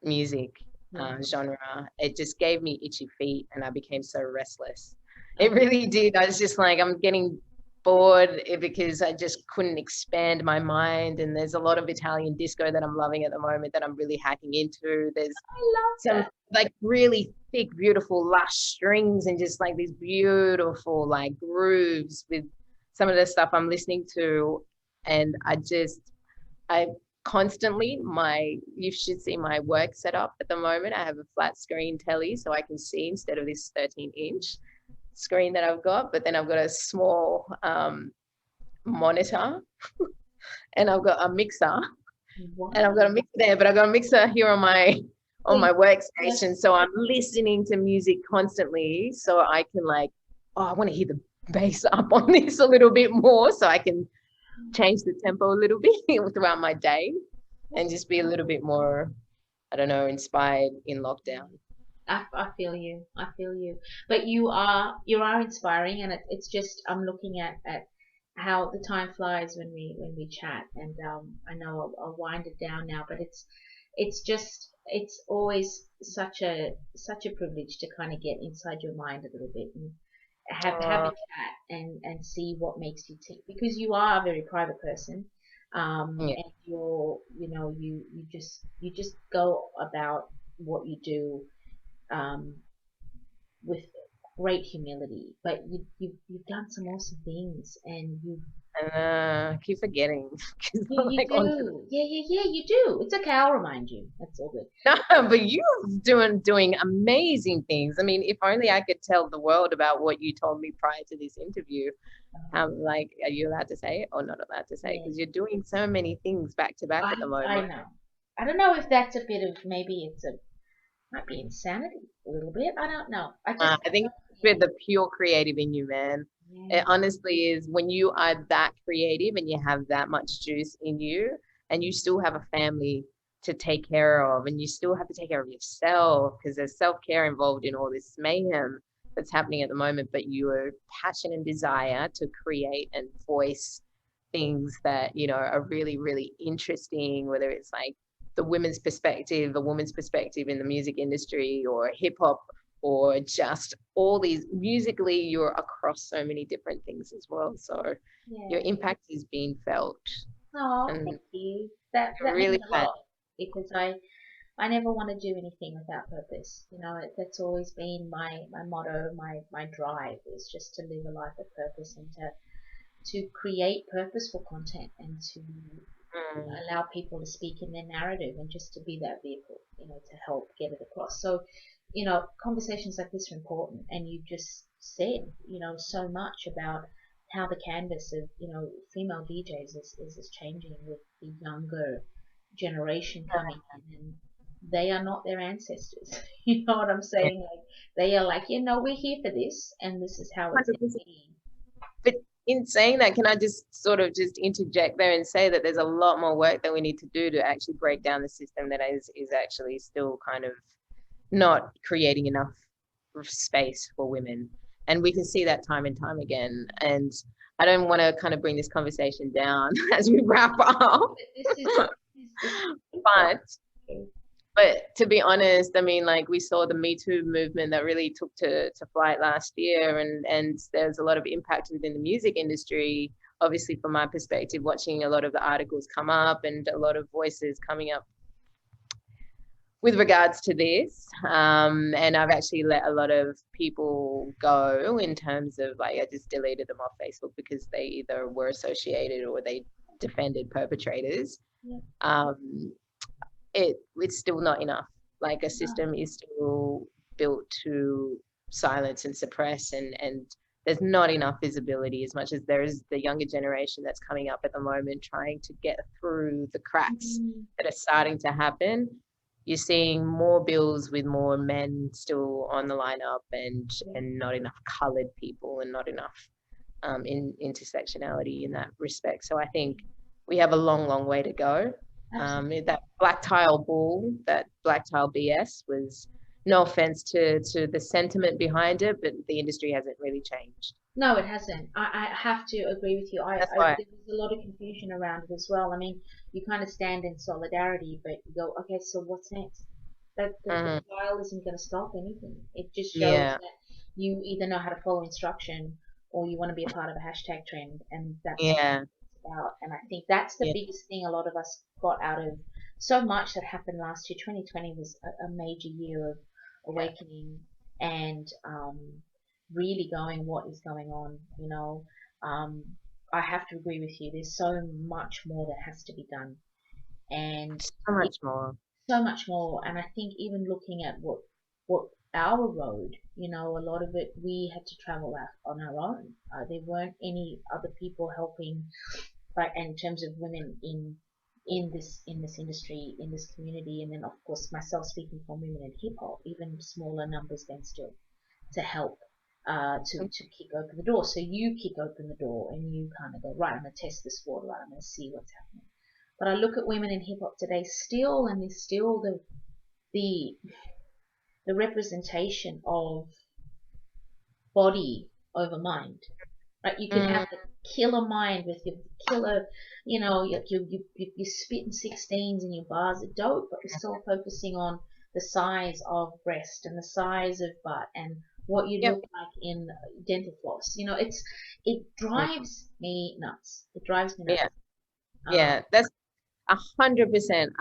music Yeah. genre. It just gave me itchy feet and I became so restless. I It really did. I was just like, I'm getting bored because I just couldn't expand my mind. And there's a lot of Italian disco that I'm loving at the moment that I'm really hacking into. There's love some that. like really thick, beautiful, lush strings and just like these beautiful like grooves with some of the stuff I'm listening to. And I constantly you should see my work setup at the moment. I have a flat screen telly so I can see instead of this 13-inch screen that I've got, but then I've got a small monitor and I've got a mixer and I've Wow. got a mixer there, but I've got a mixer here on my So workstation. So I'm listening to music constantly so I can like, oh, I want to hear the bass up on this a little bit more so I can change the tempo a little bit throughout my day and just be a little bit more, I don't know, inspired in lockdown. I feel you. I feel you. But you are inspiring, and it's just I'm looking at how the time flies when we chat, and I know I'll wind it down now, but it's always such a privilege to kind of get inside your mind a little bit and have a Uh, chat and see what makes you tick, because you are a very private person, yeah. and you just go about what you do, um, with great humility, but you've done some awesome things, and And I keep forgetting because I'm you like on to do. Yeah, you do. It's okay, I'll remind you. That's all good. no, but you doing amazing things. I mean, if only I could tell the world about what you told me prior to this interview. Like, are you allowed to say it or not allowed to say? Yeah, Because you're doing so many things back to back at the I moment. know. I don't know if that's a bit of, maybe it's a, might be insanity a little bit. I don't know. I think with the pure creative in you, man. It Yeah, honestly is when you are that creative and you have that much juice in you, and you still have a family to take care of, and you still have to take care of yourself because there's self care involved in all this mayhem that's happening at the moment. But your passion and desire to create and voice things that, are really, really interesting, whether it's like the women's perspective, a woman's perspective in the music industry, or hip hop, or just all these musically, you're across so many different things as well. So your yeah. impact is being felt, Oh, and thank you. That means really a glad. lot, because I never want to do anything without purpose. That's always been my motto, my drive is just to live a life of purpose, and to create purposeful content, and to Mm, allow people to speak in their narrative, and just to be that vehicle, to help get it across. So, conversations like this are important, and you just said, so much about how the canvas of, female DJs is changing with the younger generation coming in, and they are not their ancestors. You know what I'm yeah, saying? Like, they are like, we're here for this, and this is how it's going to 100%. be. But in saying that, can I just sort of just interject there and say that there's a lot more work that we need to do to actually break down the system that is actually still kind of not creating enough space for women. And we can see that time and time again. And I don't want to kind of bring this conversation down as we wrap up. But this is But but to be honest, I mean, like we saw the Me Too movement that really took to flight last year, and there's a lot of impact within the music industry. Obviously, from my perspective, watching a lot of the articles come up and a lot of voices coming up with regards to this. And I've actually let a lot of people go in terms of like, I just deleted them off Facebook because they either were associated or they defended perpetrators. yeah, Um, it's still not enough. Like a no, system is still built to silence and suppress, and there's not enough visibility as much as there is the younger generation that's coming up at the moment trying to get through the cracks mm, that are starting to happen. You're seeing more bills with more men still on the lineup, yeah, and not enough colored people, and not enough in intersectionality in that respect. So I think we have a long, long way to go. absolutely. That black tile bull, that black tile BS was, no offense to the sentiment behind it, but the industry hasn't really changed. No, it hasn't. I have to agree with you. That's why. There was a lot of confusion around it as well. I mean, you kind of stand in solidarity, but you go, okay, so what's next? That the Mhm. trial isn't going to stop anything. It just shows Yeah, that you either know how to follow instruction, or you want to be a part of a hashtag trend, and that's what yeah, it's about. And I think that's the yeah. biggest thing a lot of us got out of so much that happened last year. 2020 was a major year of awakening, and really going, what is going on. um, I have to agree with you, there's so much more that has to be done, and So it, much more. so much more. And I think even looking at what our road, a lot of it we had to travel out on our own. There weren't any other people helping, but in terms of women in this industry, in this community, and then of course myself speaking for women in hip hop, even smaller numbers than still, to help, to kick open the door. So you kick open the door and you kind of go, right, I'm going to test this water, right, I'm going to see what's happening. But I look at women in hip hop today still, and there's still the the representation of body over mind. right? You could Mm, have the killer mind with your killer, you spitting 16s in your bars of dope, but you're still focusing on the size of breast and the size of butt and what you yep. look like in dental floss. It Mm, drives me nuts. It drives me nuts. yeah. Um, Yeah. That's 100%.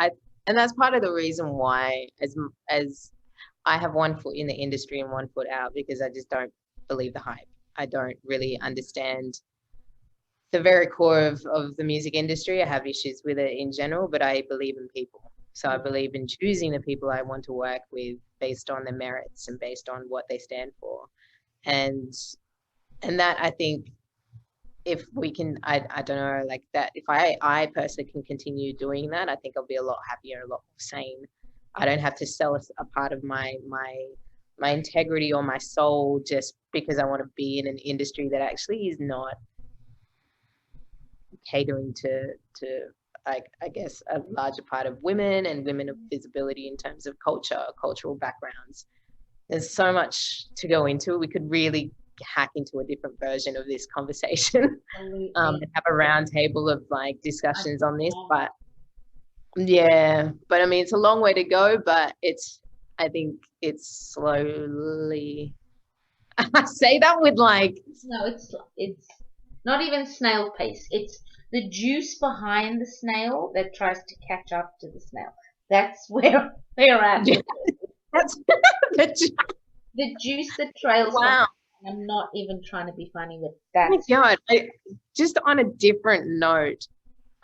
And that's part of the reason why, as I have one foot in the industry and one foot out, because I just don't believe the hype. I don't really understand the very core of the music industry. I have issues with it in general, but I believe in people. So I believe in choosing the people I want to work with based on their merits and based on what they stand for. And that, I think, if we can, I don't know, like that, if I personally can continue doing that, I think I'll be a lot happier, a lot more sane. I don't have to sell a part of my integrity or my soul just because I want to be in an industry that actually is not catering to like, I guess, a larger part of women and women of visibility in terms of culture, cultural backgrounds. There's so much to go into. We could really hack into a different version of this conversation Absolutely. and have a round table of like I discussions on this. love But yeah, but I mean, it's a long way to go, but I think it's slowly, I say that with like, No, it's not even snail pace. It's the juice behind the snail that tries to catch up to the snail. That's where we're at yeah, with it. that's, The juice that trails behind. wow. I'm not even trying to be funny with Oh my that. God. Just on a different note,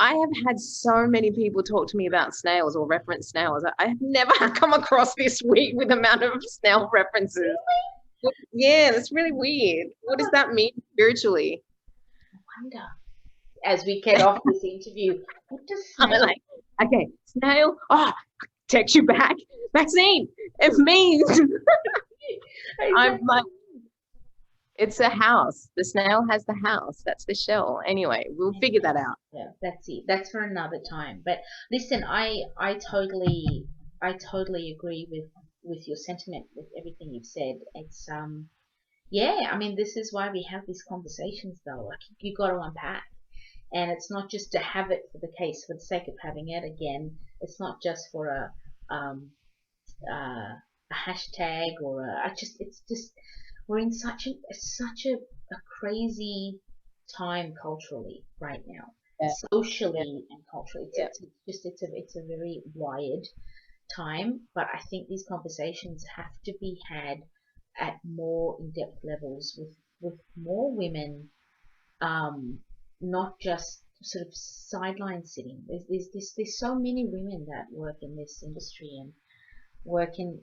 I have had so many people talk to me about snails or reference snails. I have never come across this week with the amount of snail references. Yeah, that's really weird. What does that mean spiritually? I wonder. As we get off this interview, what does I'm snail? like, okay, snail. Oh, text you back. Maxine, it means I'm Exactly. like, it's a house. The snail has the house. That's the shell. Anyway, we'll figure that out. Yeah, that's it. That's for another time. But listen, I totally agree with your sentiment with everything you've said. It's yeah, I mean this is why we have these conversations though. Like you got to unpack. And it's not just to have it for the case for the sake of having it again. It's not just for a hashtag or it's just we're in such a crazy time culturally right now, Yeah, yeah, socially and culturally. yeah. It's a very wired time, but I think these conversations have to be had at more in-depth levels with more women, um, not just sort of sideline sitting. There's so many women that work in this industry and work in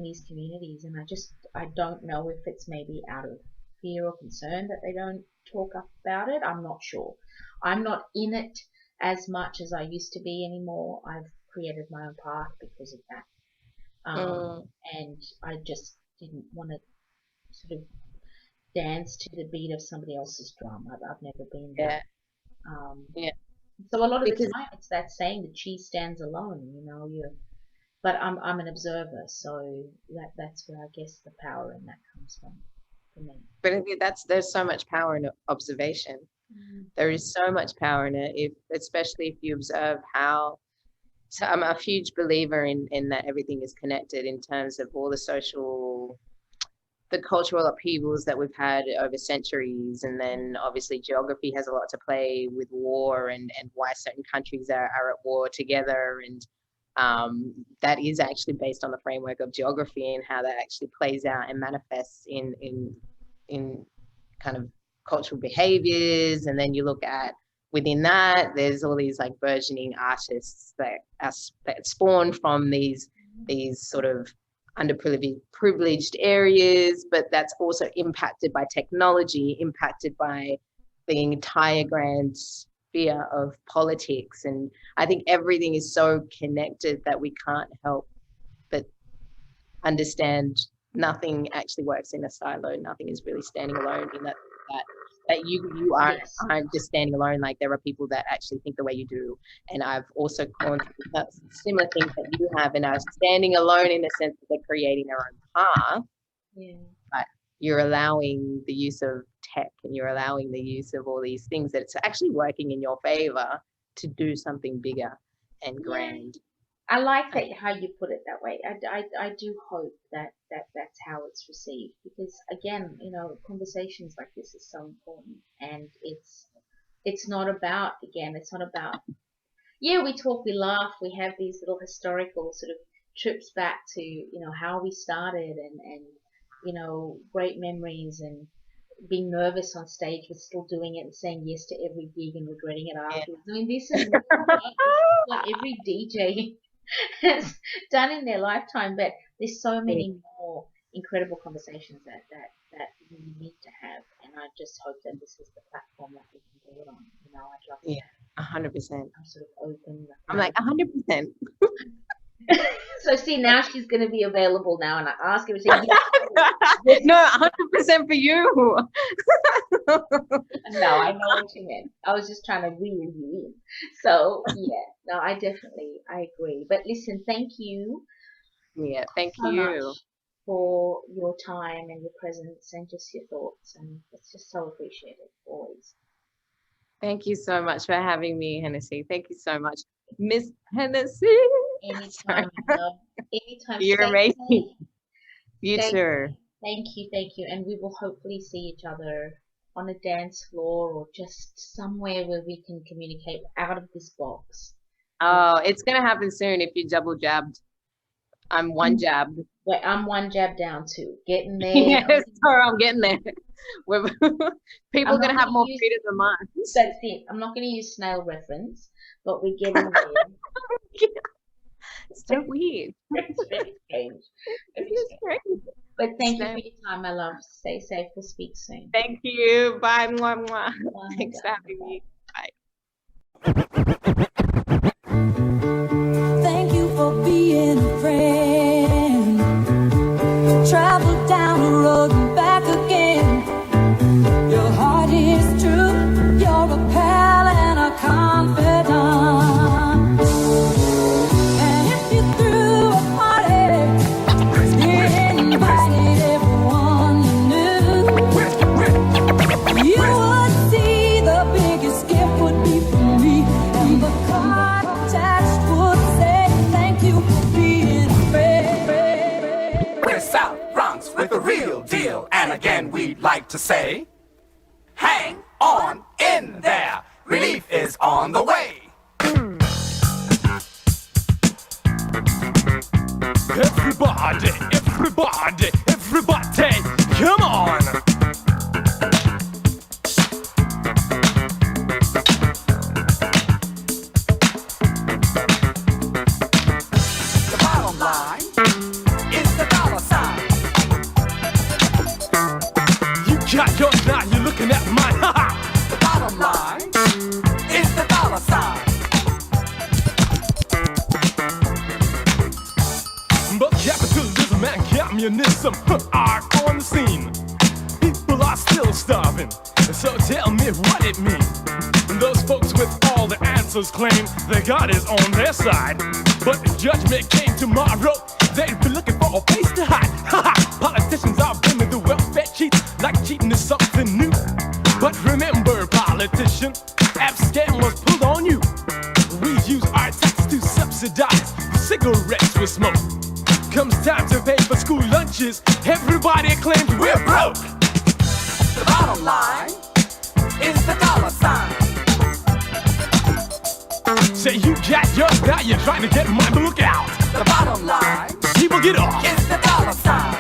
these communities, and I don't know if it's maybe out of fear or concern that they don't talk up about it. I'm not sure. I'm not in it as much as I used to be anymore. I've created my own path because of that, Mm, and I just didn't want to sort of dance to the beat of somebody else's drum. I've never been that. yeah, Um, yeah. so a lot of the Because time, it's that saying, "The cheese stands alone." You but I'm an observer, so that's where I guess the power in that comes from for me. but I think there's so much power in observation. Mm. There is so much power in it, if especially if you observe how. So I'm a huge believer in that everything is connected in terms of all the cultural upheavals that we've had over centuries, and then obviously geography has a lot to play with war and why certain countries are at war together, and that is actually based on the framework of geography and how that actually plays out and manifests in kind of cultural behaviors. And then you look at within that, there's all these like burgeoning artists that spawn from these sort of underprivileged areas, but that's also impacted by technology, impacted by the entire grand sphere of politics. And I think everything is so connected that we can't help but understand nothing actually works in a silo. Nothing is really standing alone in that that you Yes. aren't just standing alone. Like there are people that actually think the way you do, and I've also gone through similar things that you have, and are standing alone in the sense that they're creating their own path, Yeah. but you're allowing the use of tech and you're allowing the use of all these things, that it's actually working in your favor to do something bigger and grand. I like that how you put it that way. I do hope that that's how it's received, because again, conversations like this is so important, and it's not about, yeah, we talk, we laugh, we have these little historical sort of trips back to how we started, and great memories, and being nervous on stage but still doing it and saying yes to every gig and regretting it afterwards. I mean, this is what every DJ has done in their lifetime, but there's so many more incredible conversations that we need to have, and I just hope that this is the platform that we can do it on. I'd love to. 100%. I'm sort of open. I'm like 100%. So see, now she's going to be available now, and I ask her to say yes. No, 100% for you. No, I know what you meant. I was just trying to reel you in. So yeah, no, I agree. But listen, thank you. Yeah, thank so you much for your time and your presence and just your thoughts, and it's just so appreciated always. Thank you so much for having me, Hennessy. Thank you so much, Miss Hennessy. Anytime, love. Anytime. You're amazing. You too. Thank you. And we will hopefully see each other on a dance floor, or just somewhere where we can communicate out of this box. Oh, it's going to happen soon if you double jabbed. I'm one jabbed. Wait, I'm one jab down too. Getting there. Yes, sorry, I'm getting there. People are going to have more freedom than mine. That's it. I'm not going to use snail reference, but we're getting there. It's so weird. It's very strange. It's strange. But thank you for your time, my love. Stay safe. We'll speak soon. Thank you. Bye. Mwah, mwah. Thanks for having me. Bye. Thank you for being a friend. Travel down the road and back again. Your heart is true. You're a pal and a confidant. And if you threw a party, you invited everyone you knew, you would see the biggest gift would be from me. And the card attached would say, thank you for being a friend. We're South Bronx with the real deal, and again we'd like to say, hang on in there, relief is on the way. Everybody, come on! The bottom line is the dollar sign. You got yours now, you're looking at mine, haha! The bottom line is the dollar sign. But capitalism and communism are on the scene. People are still starving, so tell me what it means. Those folks with all the answers claim that God is on their side. But if judgment came tomorrow, they'd be looking for a place to hide. Politicians are blaming the welfare cheats like cheating is something new. But remember, politician, F scam was pulled on you. We use our taxes to subsidize the cigarettes we smoke. Comes time to pay for school lunches, everybody claims we're broke. The bottom line is the dollar sign. Say you got yours, now you're trying to get mine, but look out. The bottom line People get off. is the dollar sign.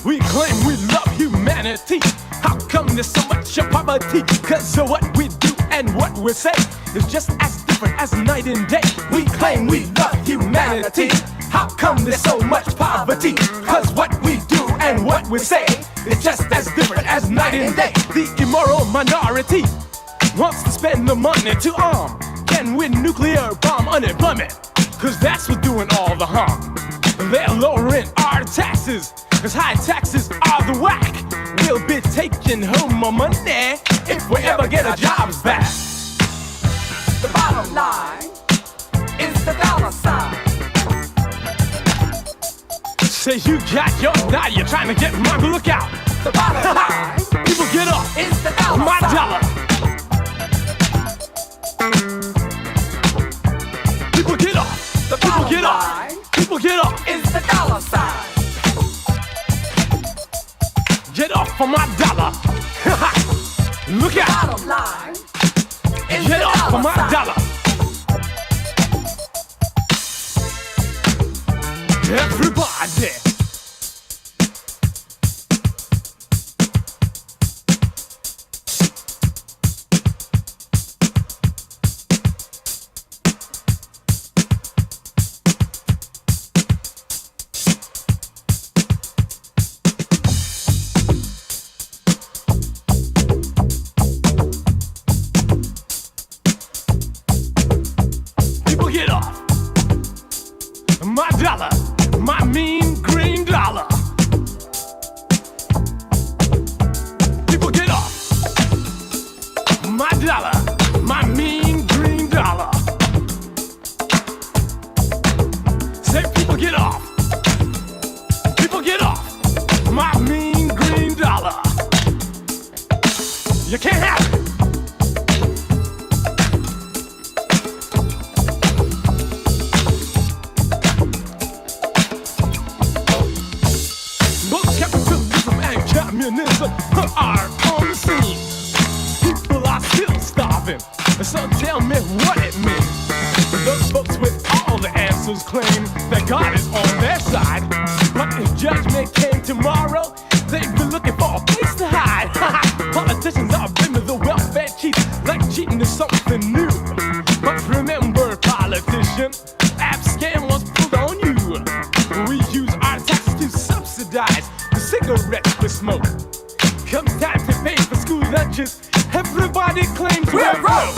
We claim we love humanity. How come there's so much poverty? Cause of what we do and what we say is just as different as night and day. We claim we love humanity. How come there's so much poverty? Cause what we do and what we say is just as different as night and day. The immoral minority wants to spend the money to arm and win nuclear bomb unemployment. Cause that's what's doing all the harm. They're lowering our taxes, cause high taxes are the whack. We'll be taking home more money if we ever get our jobs back. The bottom line is the dollar sign. Say you got your, now you're trying to get mine, but look out. The bottom line People get up. is the dollar My sign. dollar. People get up. The People bottom get up. line People get up. is the dollar sign. Get off for my dollar. Look out. Bottom line is Get the off for dollar my sign. dollar. Everybody. People get off. My dollar, my mean green dollar. People get off. My dollar, my mean green dollar. Say people get off. People get off. My mean green dollar. You can't have it. Both capitalism and communism are on the scene. People are still starving, so tell me what it means. Those folks with all the answers claim that God is on their side. But if judgment came tomorrow, they'd be looking for a place to hide. Politicians are blaming the welfare chiefs like cheating is something new. But remember, politician, app scam was pulled on you. We use our taxes to subsidize the cigarettes we smoke. Comes time to pay for school lunches, everybody claims we're broke.